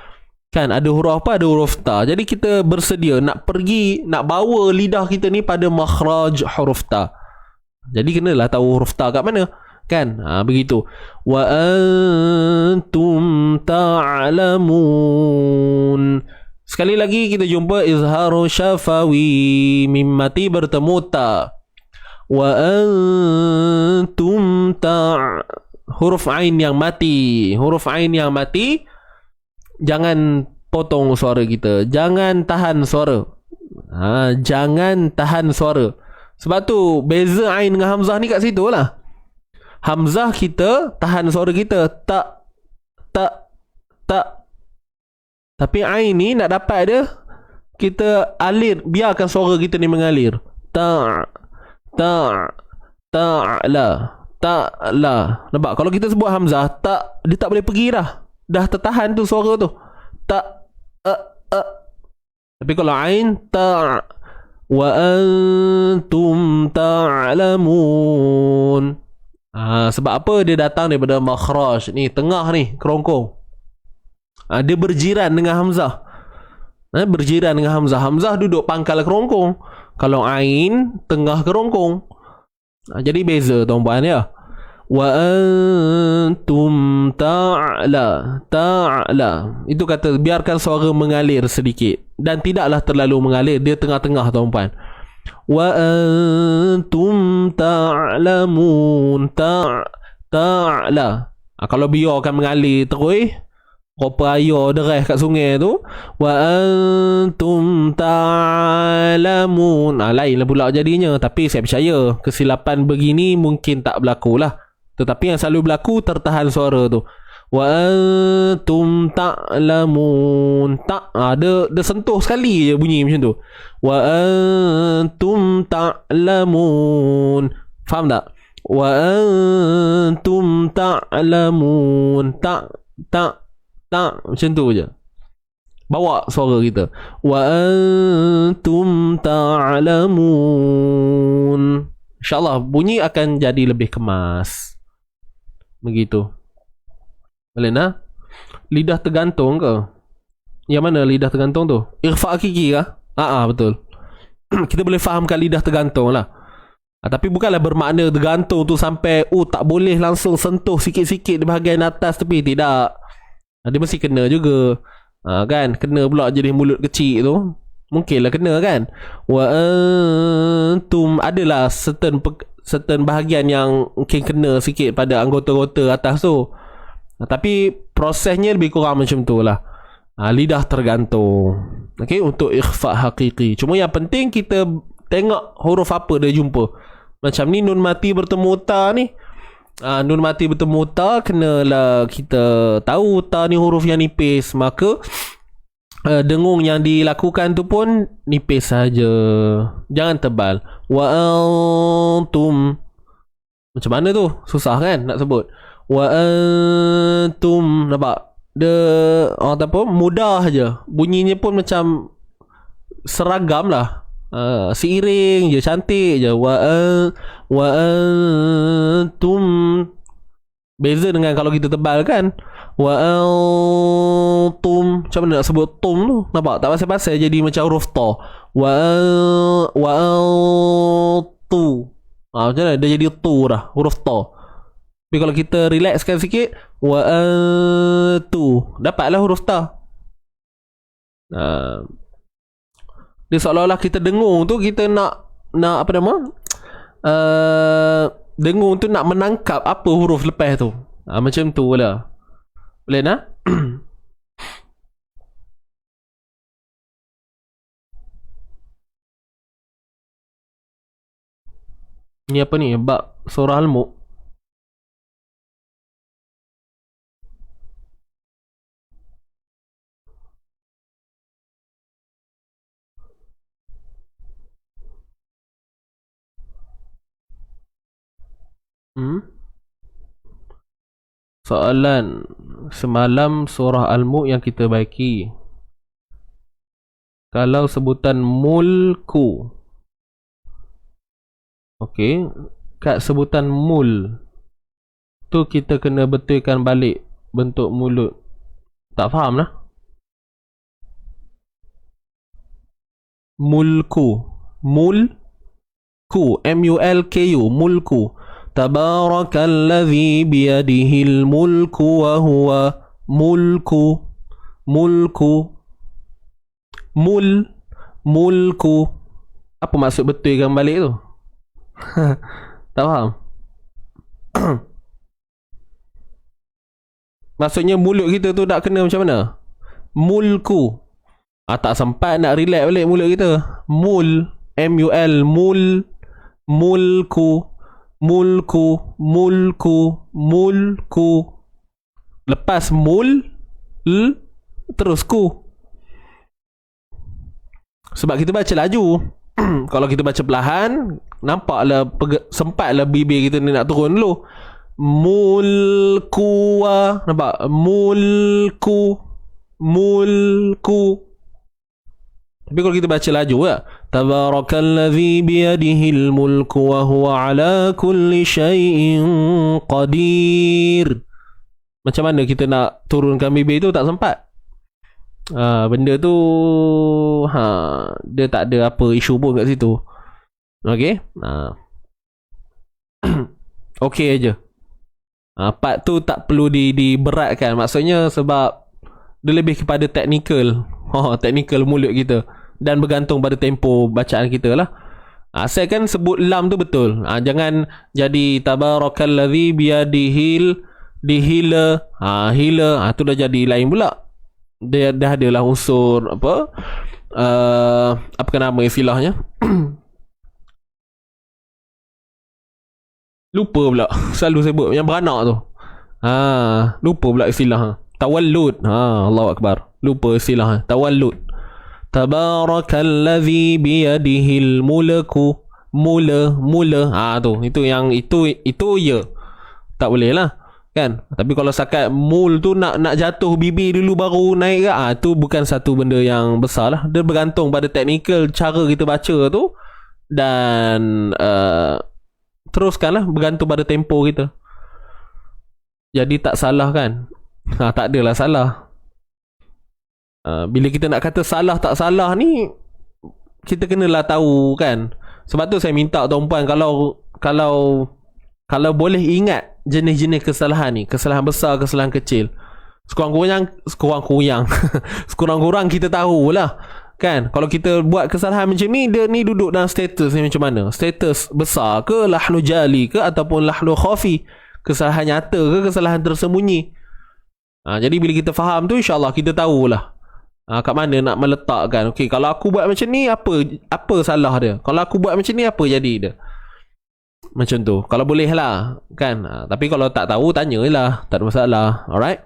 Kan ada huruf apa? Ada huruf ta. Jadi kita bersedia nak pergi, nak bawa lidah kita ni pada makhraj huruf ta. Jadi kenalah tahu huruf ta kat mana. Kan? Begitu. Wa antum ta'lamun. Sekali lagi kita jumpa izharu syafawi, mim mati bertemu ta. Wa antum huruf ain yang mati. Huruf ain yang mati, jangan potong suara kita. Jangan tahan suara. Jangan tahan suara. Sebab tu beza ain dengan hamzah ni kat situ lah. Hamzah kita tahan suara kita. Tak. Tapi ain ni nak dapat dia, kita alir, biarkan suara kita ni mengalir. Ta' ta'la. Nampak? Kalau kita sebut hamzah, tak, dia tak boleh pergi dah. Dah tertahan tu suara tu. Ta' Tapi kalau ain, ta' wa antum ta'lamun. Sebab apa dia datang daripada makhraj ni, tengah ni, kerongkong. Dia berjiran dengan hamzah. Berjiran dengan hamzah. Hamzah duduk pangkal kerongkong. Kalau ain, tengah kerongkong. Jadi beza tuan-puan ya. Wa antum ta'la. Itu kata biarkan suara mengalir sedikit. Dan tidaklah terlalu mengalir. Dia tengah-tengah tuan-puan. Wa antum ta'lamun. Ta'la. Kalau biar akan mengalir terus, rupa air deras kat sungai tu. Wa antum ta'lamun. Lain lah pula jadinya. Tapi saya percaya kesilapan begini mungkin tak berlaku lah. Tetapi yang selalu berlaku tertahan suara tu. Wa antum ta'lamun. Dia sentuh sekali je bunyi macam tu. Wa antum ta'lamun. Faham tak? Wa antum ta'lamun. Tak macam tu je. Bawa suara kita. Wa antum ta'lamun. InsyaAllah bunyi akan jadi lebih kemas. Begitu. Boleh nak? Lidah tergantung ke? Yang mana lidah tergantung tu? Irfa' hakiki kah? Betul. Kita boleh fahamkan lidah tergantung lah. Tapi bukanlah bermakna tergantung tu sampai tak boleh langsung sentuh sikit-sikit di bahagian atas tepi. Tidak. Dia mesti kena juga. Kan? Kena pula jadi mulut kecil tu. Mungkinlah kena kan. Wa antum, adalah certain bahagian yang mungkin kena sikit pada anggota-anggota atas tu. Tapi prosesnya lebih kurang macam tu lah. Lidah tergantung. Okay, untuk ikhfa' hakiki. Cuma yang penting kita tengok huruf apa dia jumpa. Macam ni nun mati bertemu ta ni. Nun mati bertemu ta, kenalah kita tahu ta ni huruf yang nipis. Maka dengung yang dilakukan tu pun nipis saja. Jangan tebal. Wa antum. Macam mana tu? Susah kan nak sebut. Wa antum. Nampak? Dia orang kata apa? Mudah je. Bunyinya pun macam seragam lah. Seiring je, cantik je. Wa antum. Beza dengan kalau kita tebal kan. Wa antum. Macam mana nak sebut tum tu? Nampak? Tak pasal-pasal jadi macam huruf ta. Wa antu. Macam mana? Dia jadi tu dah, huruf ta. Tapi kalau kita relaxkan sikit, wa antu, dapatlah huruf ta. Dia seolah-olah kita dengung tu, kita nak apa nama? Dengung tu nak menangkap apa huruf lepas tu. Macam tu lah. Boleh nak? Ni apa ni? Bab surah Al-Mulk. Soalan semalam surah Al-Mulk yang kita baiki. Kalau sebutan mulku. Okey, kat sebutan mul tu kita kena betulkan balik bentuk mulut. Tak faham lah. Mulku. Mulku. M-U-L-K-U. Mulku. Tabarakalladzi biyadihil mulku wa huwa mulku. Mulku. Apa maksud betulkan balik tu? Tak faham. Maksudnya mulut kita tu nak kena macam mana? Mulku. Tak sempat nak relax balik mulut kita. Mul. M-U-L. Mulku. Lepas mul, terus ku. Sebab kita baca laju. Kalau kita baca perlahan, nampaklah sempatlah bibir kita ni nak turun dulu. Mulku, nampak? Mulku. Tapi kalau kita baca laju ya, tabarakalladzi biyadihil mulku wa huwa ala kulli syai'in qadir. Macam mana kita nak turunkan bibir tu, tak sempat. Benda tu dia tak ada apa isu pun kat situ. Okey. Okey aja. Part tu tak perlu diberatkan. Maksudnya sebab dia lebih kepada teknikal. Teknikal mulut kita, dan bergantung pada tempo bacaan kita lah. Saya kan sebut lam tu betul. Jangan jadi tabarakalladzi biyadihil dihila. Hila tu dah jadi lain pula. Dia dah adalah unsur apa? Apa nama istilahnya? Lupa pula. Selalu sebut yang beranak tu. Lupa pula istilah. Tawallud. Allahu Akbar. Lupa istilah tawallud. Tabarakalladzi biyadihil mulku. Mula. Tu. Itu ya. Tak boleh lah. Kan? Tapi kalau sakat mul tu nak jatuh bibir dulu baru naik ke, tu bukan satu benda yang besar lah. Dia bergantung pada teknikal cara kita baca tu. Dan teruskanlah, bergantung pada tempo kita. Jadi tak salah kan? Tak adalah salah. Bila kita nak kata salah tak salah ni, kita kenalah tahu kan. Sebab tu saya minta tuan-puan, kalau boleh ingat jenis-jenis kesalahan ni, kesalahan besar, kesalahan kecil, sekurang-kurang sekurang-kurang kita tahulah kan. Kalau kita buat kesalahan macam ni, dia ni duduk dalam status ni macam mana? Status besar ke, lahnu jali ke, ataupun lahnu khafi? Kesalahan nyata ke, kesalahan tersembunyi? Jadi bila kita faham tu, insyaAllah kita tahulah kat mana nak meletakkan. Okey, kalau aku buat macam ni, apa salah dia? Kalau aku buat macam ni, apa jadi dia? Macam tu. Kalau boleh lah kan. Tapi kalau tak tahu, tanyalah, tak ada masalah. Alright.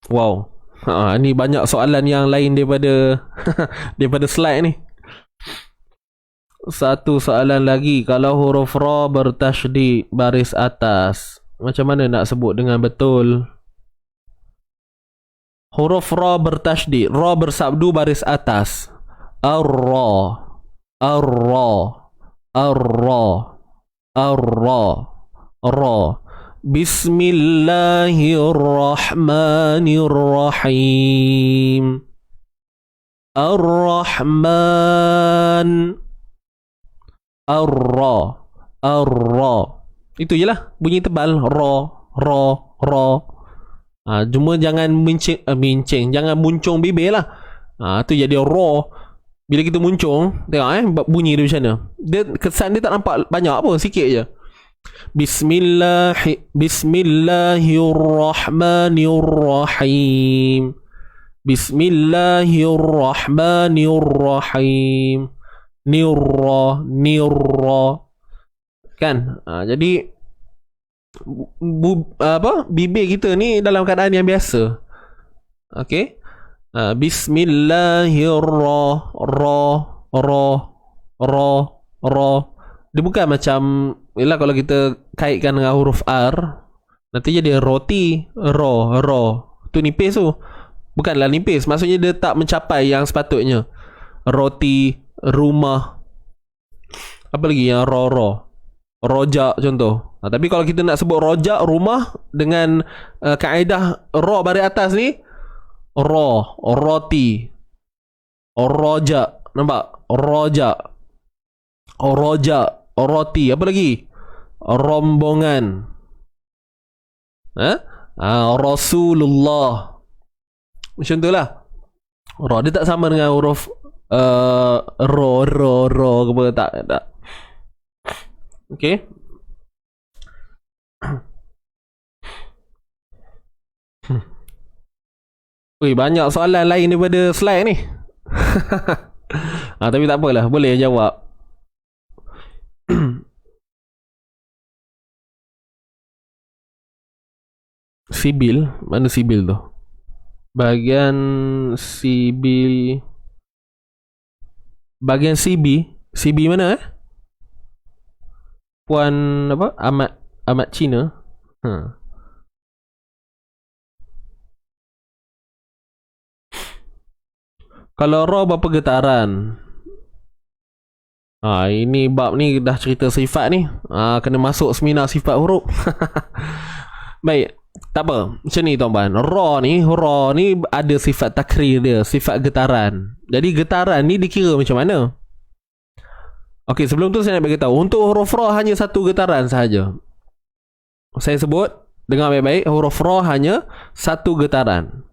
Wow. Ni banyak soalan yang lain daripada daripada slide ni. Satu soalan lagi. Kalau huruf ra bertasydid baris atas, macam mana nak sebut dengan betul? Huruf ra bertasydid, ra bersabdu baris atas. Ar-ra, ar-ra, ar-ra, ar-ra, ra. Bismillahirrahmanirrahim. Ar-Rahman. Ar-Ra. Ar-Ra. Itu je lah. Bunyi tebal. Ra. Ra. Ra. Cuma jangan mincing. Jangan muncung bibir lah. Tu jadi ra. Bila kita muncung, tengok bunyi dia macam mana. Dia, kesan dia tak nampak banyak pun. Sikit je. Bismillahirrahmanirrahim. Bismillahirrahmanirrahim. Nirra. Kan? Jadi bibir kita ni dalam keadaan yang biasa. Okey. Bismillahirrahmanirrahim. Dia bukan macam, yelah kalau kita kaitkan dengan huruf R, nanti jadi roti, ro. Tu nipis tu. Bukanlah nipis, maksudnya dia tak mencapai yang sepatutnya. Roti, rumah. Apa lagi yang ro. Rojak contoh. Tapi kalau kita nak sebut rojak, rumah, dengan kaedah ro baris atas ni, ro, roti, rojak. Nampak? Rojak, roti. Apa lagi? Rombongan. Rasulullah. Macam tu lah. Ra dia tak sama dengan huruf ro ke apa. Tak. Okay. Banyak soalan lain daripada slide ni. Tapi tak apalah, boleh jawab. Sibil, mana sibil tu? Bahagian sibil, bahagian CB mana Puan apa? Amat Cina. Kalau raw berapa getaran? Ini bab ni dah cerita sifat ni. Kena masuk seminar sifat huruf. Baik, tak apa. Macam ni tuan-tuan. Raw ni ada sifat takrir dia, sifat getaran. Jadi getaran ni dikira macam mana? Okey, sebelum tu saya nak bagi tahu, untuk huruf raw hanya satu getaran sahaja. Saya sebut dengar baik-baik, huruf raw hanya satu getaran.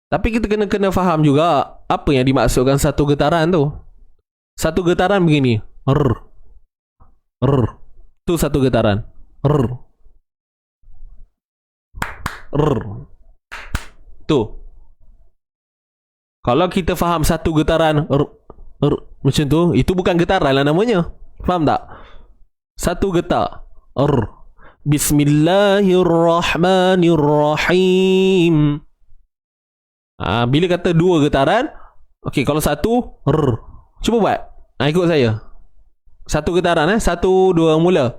Tapi kita kena faham juga apa yang dimaksudkan satu getaran tu. Satu getaran begini. Tu satu getaran. Tu. Kalau kita faham satu getaran macam tu, itu bukan getaran lah namanya. Faham tak? Satu getar. Bismillahirrahmanirrahim. Bila kata dua getaran, okey, kalau satu, cuba buat. Ikut saya. Satu getaran, 1, 2, mula.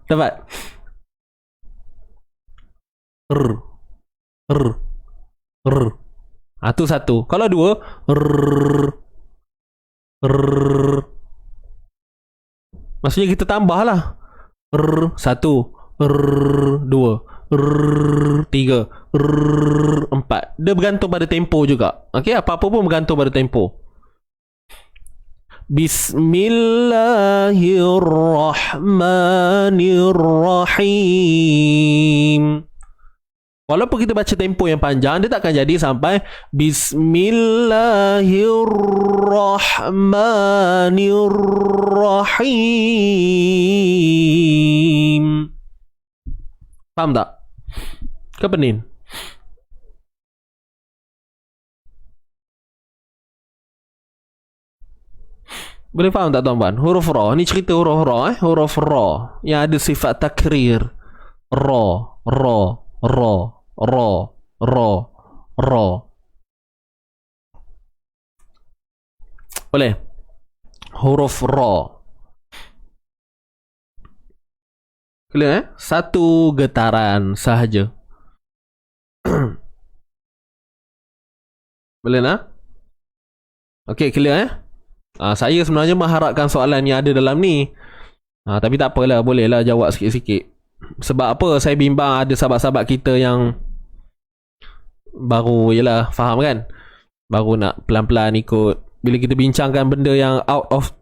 Dapat? Tu satu. Kalau dua, maksudnya kita tambah lah. 1, 2, 3, 4. Dia bergantung pada tempo juga. Okey, apa-apa pun bergantung pada tempo. Bismillahirrahmanirrahim. Walaupun kita baca tempo yang panjang, dia takkan jadi sampai Bismillahirrahmanirrahim. Faham tak? Ke pening? Boleh faham tak tuan-tuan? Huruf ra, ni cerita huruf ra, huruf ra yang ada sifat takrir. Ra. Boleh? Huruf ra. Clear Satu getaran sahaja. Boleh nak? Okey, clear saya sebenarnya mengharapkan soalan yang ada dalam ni. Tapi tak apalah, bolehlah jawab sikit-sikit. Sebab apa? Saya bimbang ada sahabat-sahabat kita yang baru faham kan? Baru nak pelan-pelan ikut. Bila kita bincangkan benda yang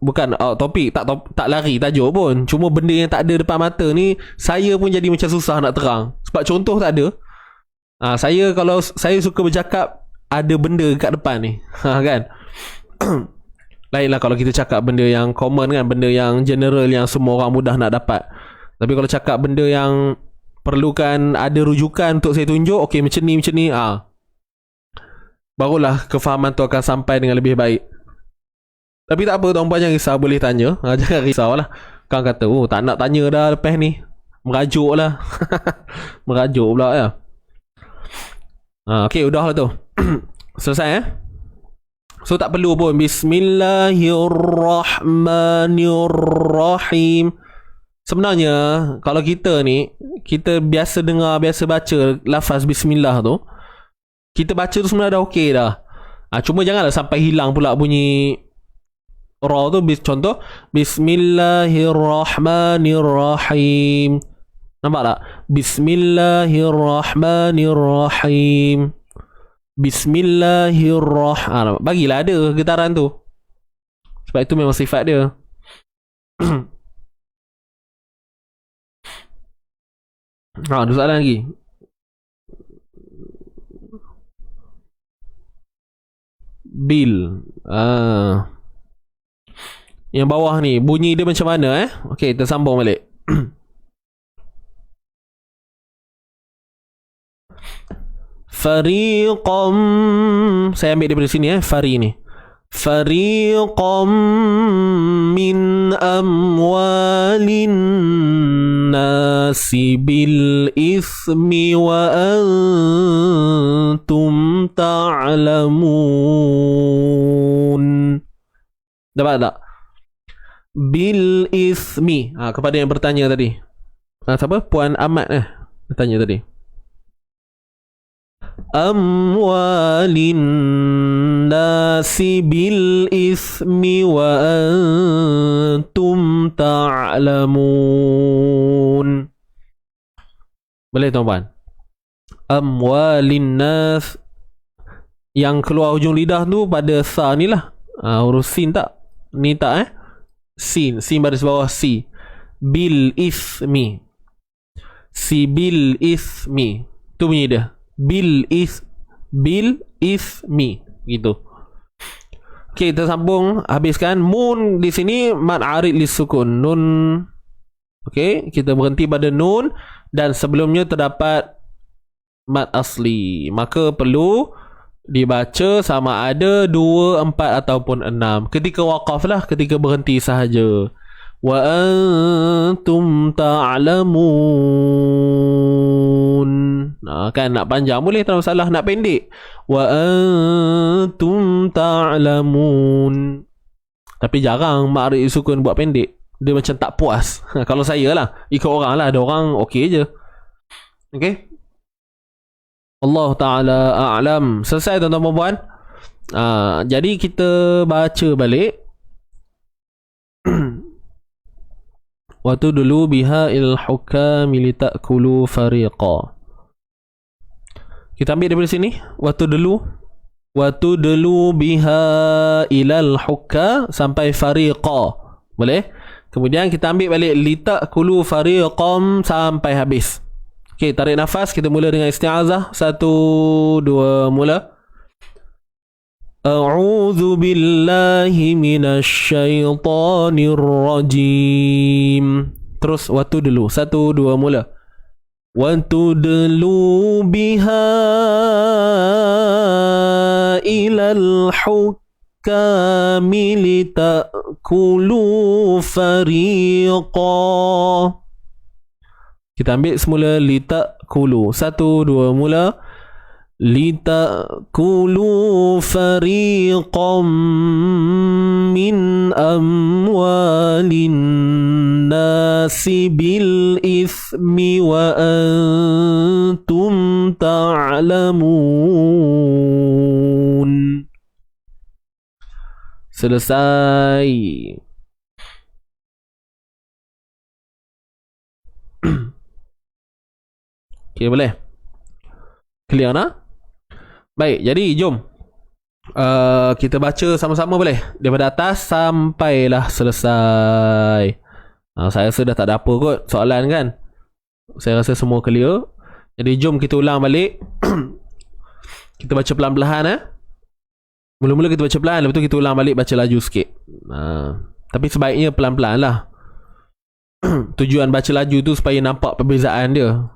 bukan out topic, tak lari tajuk pun, cuma benda yang tak ada depan mata ni, saya pun jadi macam susah nak terang. Sebab contoh tak ada. Kalau saya suka bercakap, ada benda kat depan ni. Kan? Lainlah kalau kita cakap benda yang common kan, benda yang general yang semua orang mudah nak dapat. Tapi kalau cakap benda yang perlukan ada rujukan untuk saya tunjuk, okey macam ni, barulah kefahaman tu akan sampai dengan lebih baik. Tapi tak apa, tuan-tuan jangan risau, boleh tanya. Jangan risau lah. Kau kata, tak nak tanya dah lepas ni. Merajuk lah. Merajuk pula ya. Okey, udah lah tu. Selesai So tak perlu pun Bismillahirrahmanirrahim. Sebenarnya kalau kita ni, kita biasa dengar, biasa baca lafaz bismillah tu, kita baca tu sebenarnya dah okey dah. Cuma janganlah sampai hilang pula bunyi ra tu. Contoh Bismillahirrahmanirrahim. Nampak tak? Bismillahirrahmanirrahim. Bismillahirrahmanirrahim. Bagilah ada getaran tu. Sebab itu memang sifat dia. Ada soalan lagi? Bil. Yang bawah ni bunyi dia macam mana Okey, kita sambung balik. Fariqam, saya ambil daripada sini fari ni. Fariqam min amwalin nasi bil ismi wa antum ta'lamun. Dapat tak? Bil ismi. Kepada yang bertanya tadi. Siapa? Puan Ahmad bertanya tadi. Amwalin nasi bil ismi wa antum ta'lamun. Boleh tuan-puan? Amwalin nas, yang keluar hujung lidah tu pada sa ni lah. Huruf sin tak? Ni tak Sin baris bawah si. Bil ismi. Si bil ismi. Tu bunyi dia. Bil ismi gitu. Okey, kita sambung, habiskan. Mun di sini mad arid lisukun, nun. Okey, kita berhenti pada nun dan sebelumnya terdapat mad asli, maka perlu dibaca sama ada 2, 4 ataupun 6 ketika waqaf lah, ketika berhenti sahaja. Wa antum ta'lamun. Kan nak panjang boleh, tak masalah. Nak pendek, wa antum ta'lamun. Tapi jarang ma'rif sukun buat pendek. Dia macam tak puas. Kalau saya lah, ikut orang lah. Ada orang okey je. Okey, Allah Ta'ala a'lam. Selesai tuan-tuan dan puan. Jadi kita baca balik. Waktu dulu biha il hukami li ta'kulu fariqa. Kita ambil daripada sini. Waktu dulu biha ilal hukka sampai fariqa. Boleh? Kemudian kita ambil balik li ta'kulu fariqam sampai habis. Okey, tarik nafas. Kita mula dengan isti'azah. 1, 2, mula. A'udzu billahi minasy syaithanir rajim. Terus waktu dulu. 1, 2, mula. Waktu dulu biha ilal hukami li ta'kulu fariqa. Kita ambil semula li ta'kulu. 1, 2, mula. لِتَأْكُلُوا فَرِيقًا مِّنْ أَمْوَالِ النَّاسِ بِالْإِثْمِ وَأَنْتُمْ تَعْلَمُونَ. Selesai. Okay, boleh? Clear nak? Baik, jadi jom kita baca sama-sama boleh? Daripada atas sampailah selesai. Saya rasa dah tak ada apa kot soalan kan. Saya rasa semua clear. Jadi jom kita ulang balik. Kita baca pelan-pelan Mula-mula kita baca pelan, lepas tu kita ulang balik baca laju sikit. Tapi sebaiknya pelan-pelan lah. Tujuan baca laju tu supaya nampak perbezaan dia.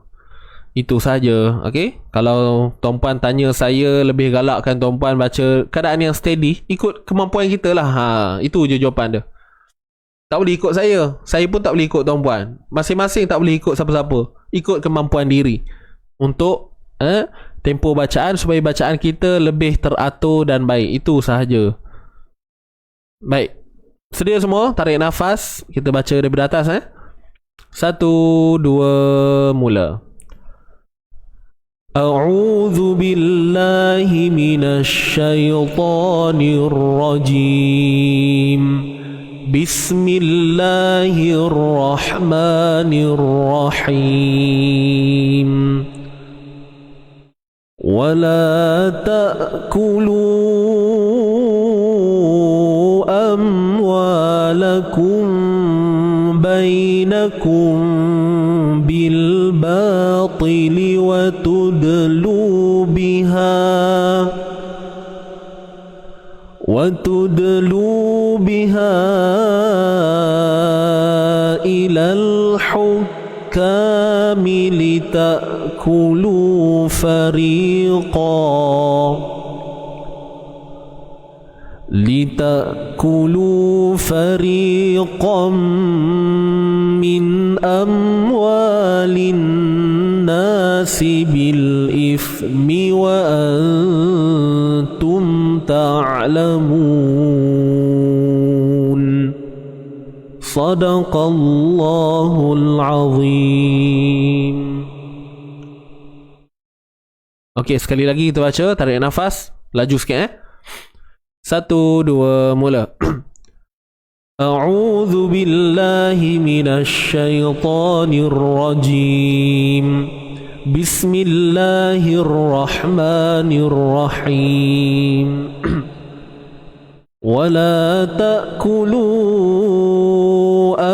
Itu saja. Okey, kalau tuan-puan tanya saya, lebih galakkan tuan-puan baca keadaan yang steady, ikut kemampuan kita lah. Itu je jawapan dia. Tak boleh ikut saya pun tak boleh ikut tuan-puan. Masing-masing tak boleh ikut siapa-siapa. Ikut kemampuan diri untuk tempo bacaan, supaya bacaan kita lebih teratur dan baik. Itu sahaja. Baik, sedia semua? Tarik nafas. Kita baca daripada atas 1, 2, mula. A'udzu billahi minasy syaithanir rajim. Bismillahirrahmanirrahim. Wa la ta'kulu amwalakum bainakum bil batili wa tudlu biha ilal hukami li ta'kulu فريقا من أموال الناس بالإثم وأنتم تعلمون صدق الله العظيم. Okey, sekali lagi kita baca, tarik nafas, laju sikit 1, 2, mula. A'udzu billahi minasy syaithanir rajim. Bismillahirrahmanirrahim. ولا تأكلوا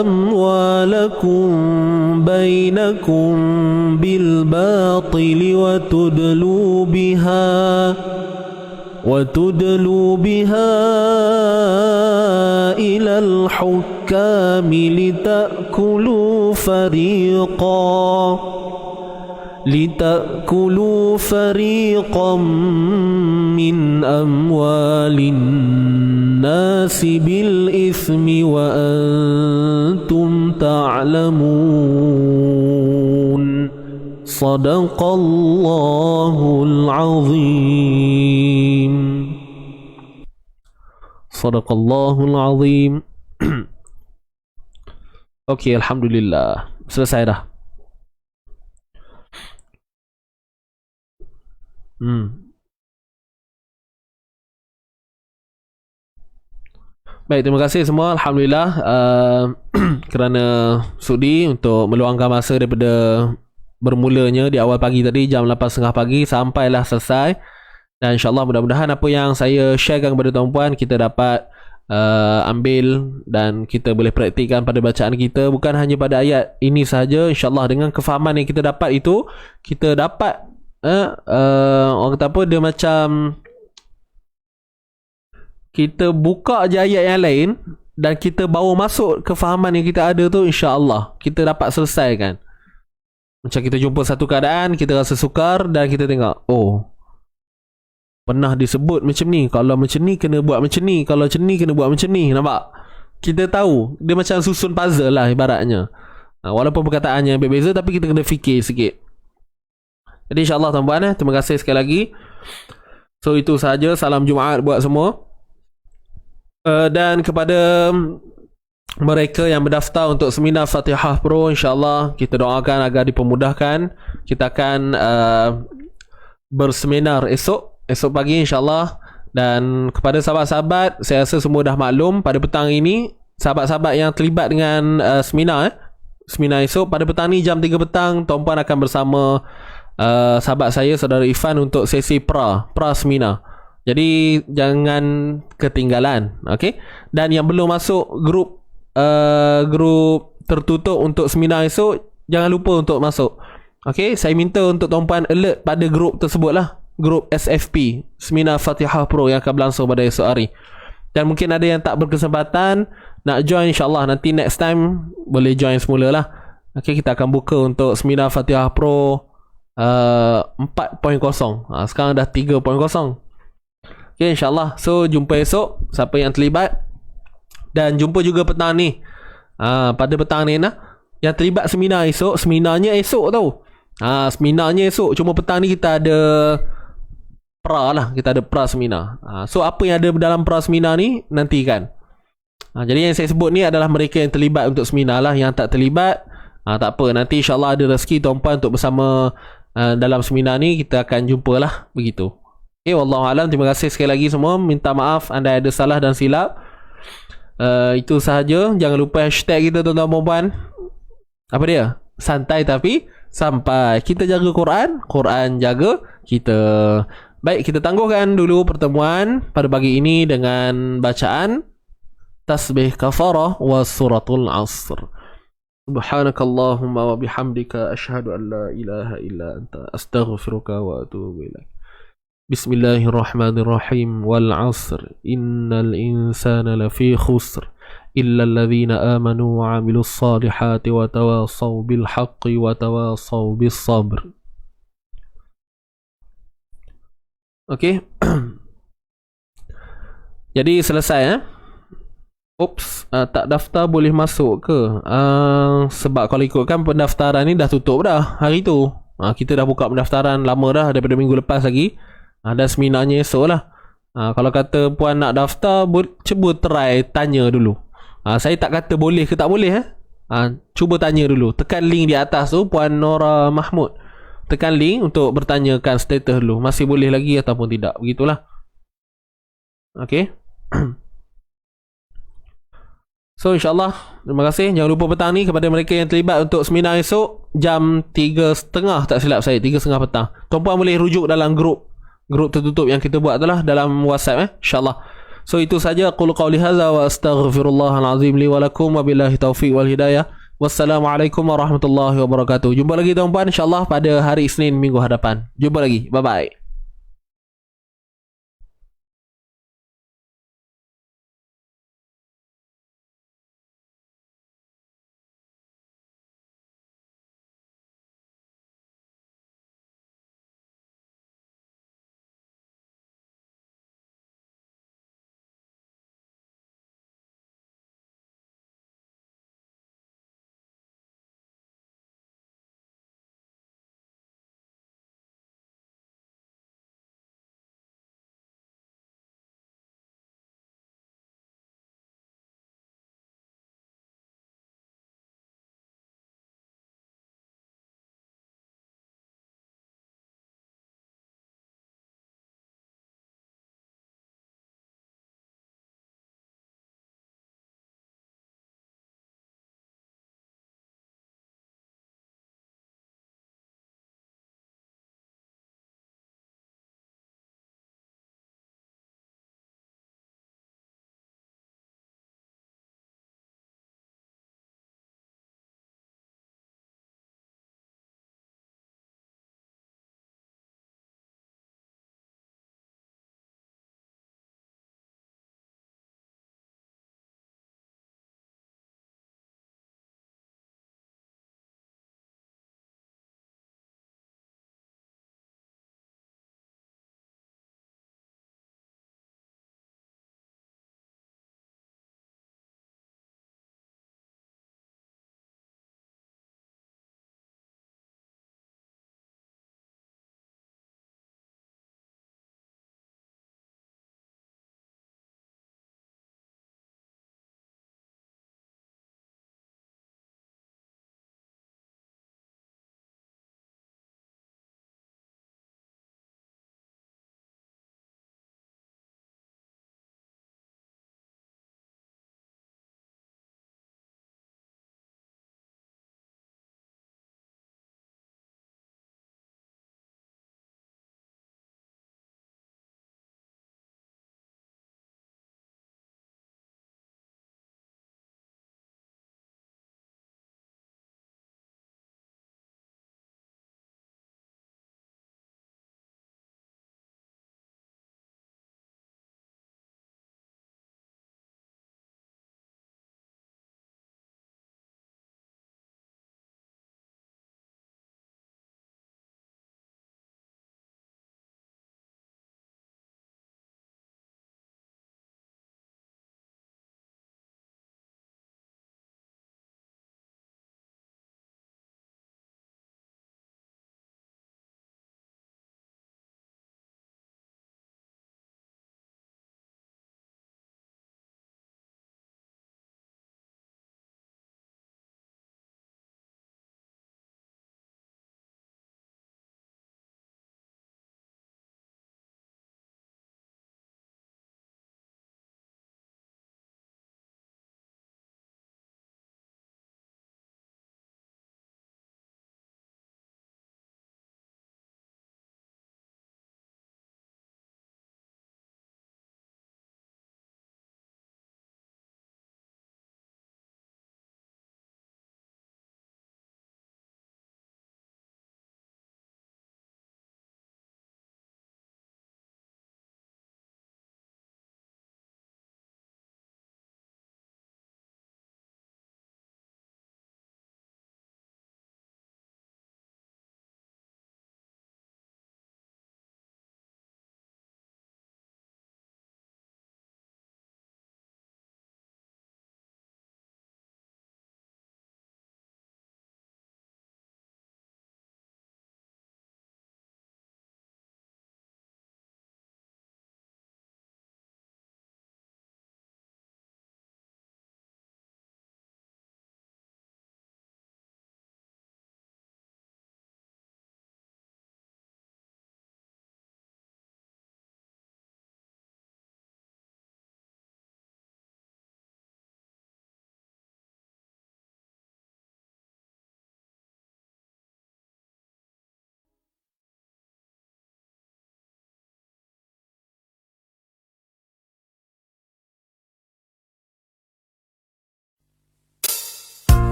أموالكم بينكم بالباطل وتدلوا بها إلى الحكام لتأكلوا فريقا من أموال الناس بالإثم وأنتم تعلمون صدق الله العظيم. صدق الله العظيم. Okey, alhamdulillah. Selesai dah. Baik, terima kasih semua. Alhamdulillah kerana sudi untuk meluangkan masa daripada bermulanya di awal pagi tadi jam 8.30 pagi sampailah selesai. Dan insyaAllah mudah-mudahan apa yang saya sharekan kepada tuan-puan kita dapat ambil dan kita boleh praktikkan pada bacaan kita, bukan hanya pada ayat ini sahaja. InsyaAllah dengan kefahaman yang kita dapat itu, kita dapat orang kata apa, dia macam kita buka je ayat yang lain dan kita bawa masuk kefahaman yang kita ada tu, insya-Allah kita dapat selesaikan. Macam kita jumpa satu keadaan, kita rasa sukar dan kita tengok, oh, pernah disebut macam ni, kalau macam ni kena buat macam ni, kalau macam ni kena buat macam ni. Nampak? Kita tahu, dia macam susun puzzle lah ibaratnya. Walaupun perkataannya berbeza, tapi kita kena fikir sikit. Jadi insya-Allah tuan-puan, terima kasih sekali lagi. So itu sahaja, salam Jumaat buat semua. Dan kepada mereka yang berdaftar untuk seminar Fatihah Pro, insya-Allah kita doakan agar dipermudahkan. Kita akan berseminar esok pagi insya-Allah. Dan kepada sahabat-sahabat, saya rasa semua dah maklum, pada petang ini sahabat-sahabat yang terlibat dengan seminar esok pada petang ni jam 3 petang, tuan-puan akan bersama sahabat saya, saudara Ifan, untuk sesi pra seminar. Jadi jangan ketinggalan, okey? Dan yang belum masuk grup tertutup untuk seminar esok, jangan lupa untuk masuk. Okey, saya minta untuk tuan-puan alert pada grup tersebut lah, grup SFP, Seminar Fatihah Pro, yang akan berlangsung pada esok hari. Dan mungkin ada yang tak berkesempatan nak join, insya-Allah nanti next time boleh join semula lah. Okey, kita akan buka untuk Seminar Fatihah Pro 4.0. Sekarang dah 3.0. Okay, insyaAllah. So jumpa esok siapa yang terlibat. Dan jumpa juga petang ni. Pada petang ni yang terlibat seminar esok, seminarnya esok tau. Seminarnya esok. Cuma petang ni kita ada pra lah. Kita ada pra seminar. So apa yang ada dalam pra seminar ni, nantikan. Jadi yang saya sebut ni adalah mereka yang terlibat untuk seminar lah. Yang tak terlibat, tak apa. Nanti insyaAllah ada rezeki tuan-puan untuk bersama dalam seminar ni. Kita akan jumpa lah. Begitu. Okay, wallahualam. Terima kasih sekali lagi semua. Minta maaf anda ada salah dan silap. Itu sahaja. Jangan lupa hashtag kita, tuan-tuan dan puan. Apa dia? Santai tapi sampai. Kita jaga Quran, Quran jaga kita. Baik, kita tangguhkan dulu pertemuan pada pagi ini dengan bacaan tasbih kafarah wa suratul asr. Subhanakallahumma wa bihamdika asyhadu an la ilaha illa anta astaghfiruka wa atubu ilaik. Bismillahirrahmanirrahim. Wal 'asr innal insana lafi khusr illa alladhina amanu wa 'amilus salihati wa tawasaw bil haqqi wa tawasaw bis sabr. Okey. Jadi selesai tak daftar boleh masuk ke? Sebab kalau ikutkan pendaftaran ni dah tutup dah hari tu. Kita dah buka pendaftaran lama dah daripada minggu lepas lagi. Dan seminarnya esok lah. Kalau kata puan nak daftar, cuba try tanya dulu. Saya tak kata boleh ke tak boleh cuba tanya dulu. Tekan link di atas tu, Puan Nora Mahmud. Tekan link untuk bertanyakan status dulu. Masih boleh lagi ataupun tidak. Begitulah. Okay. So insyaAllah, terima kasih. Jangan lupa petang ni kepada mereka yang terlibat untuk seminar esok jam 3.30 tak silap saya, 3.30 petang. Tuan-puan boleh rujuk dalam grup tertutup yang kita buat itulah dalam WhatsApp insyaAllah. So itu saja, qul qawli hadza wa astaghfirullahal azim li wa lakum wa billahi taufiq wal hidayah. Wassalamualaikum warahmatullahi wabarakatuh. Jumpa lagi tuan-puan insyaAllah pada hari Isnin minggu hadapan. Jumpa lagi. Bye bye.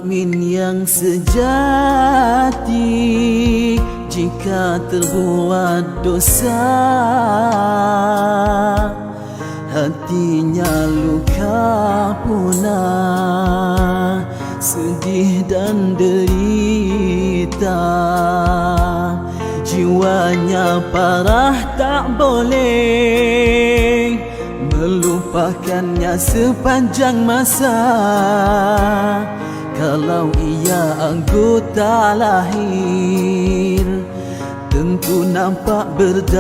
mukmin yang sejati jika terbuat dosa, hatinya luka punah, sedih dan derita. Jiwanya parah, tak boleh melupakannya sepanjang masa. Kalau ia anggota lahir, tentu nampak berdarah.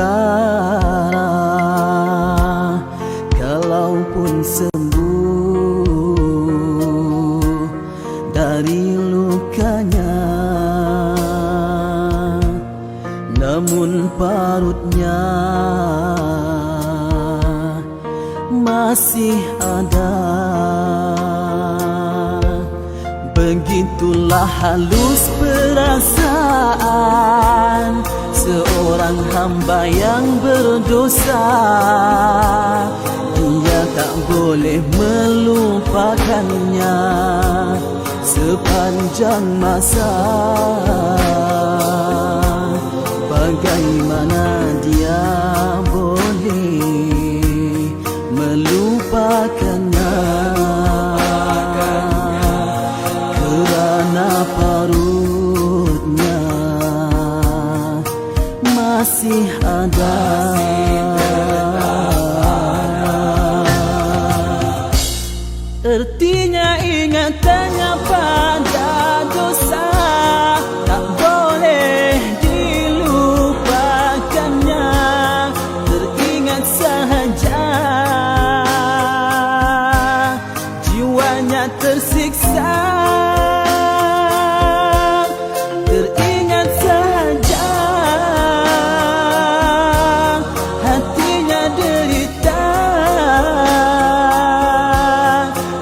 Kalaupun sembuh dari lukanya, namun parutnya masih ada. Begitulah halus perasaan seorang hamba yang berdosa. Dia tak boleh melupakannya sepanjang masa. Bagaimana dia boleh melupakannya, kerana parutnya masih ada. Artinya ingatannya pada dosa tak boleh dilupakannya, teringat sahaja jiwanya tersiksa. Teringat sahaja hatinya derita.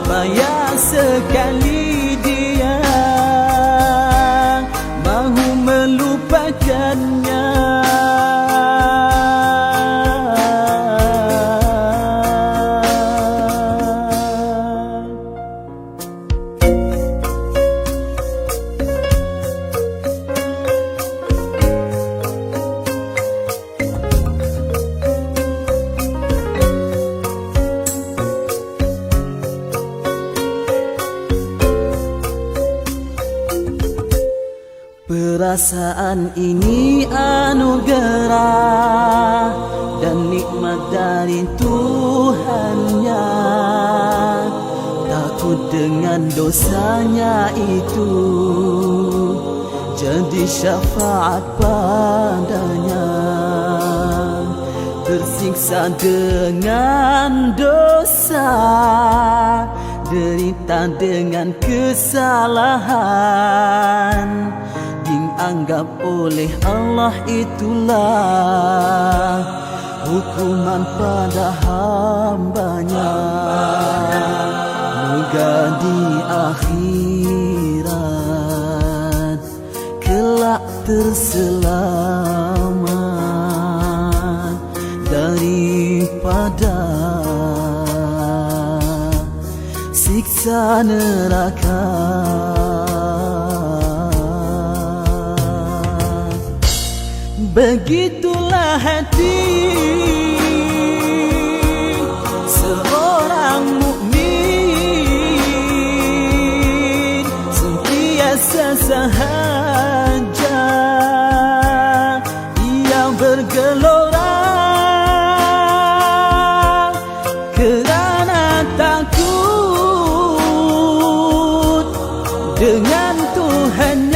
Payah sekali dia mahu melupakannya. Perasaan ini anugerah dan nikmat dari Tuhannya. Takut dengan dosanya itu jadi syafaat padanya. Tersiksa dengan dosa, derita dengan kesalahan, dianggap oleh Allah itulah hukuman pada hambanya. Moga di akhirat kelak terselamat daripada siksa neraka. Begitulah hati seorang mukmin, sentiasa sahaja ia bergelora kerana takut dengan Tuhan.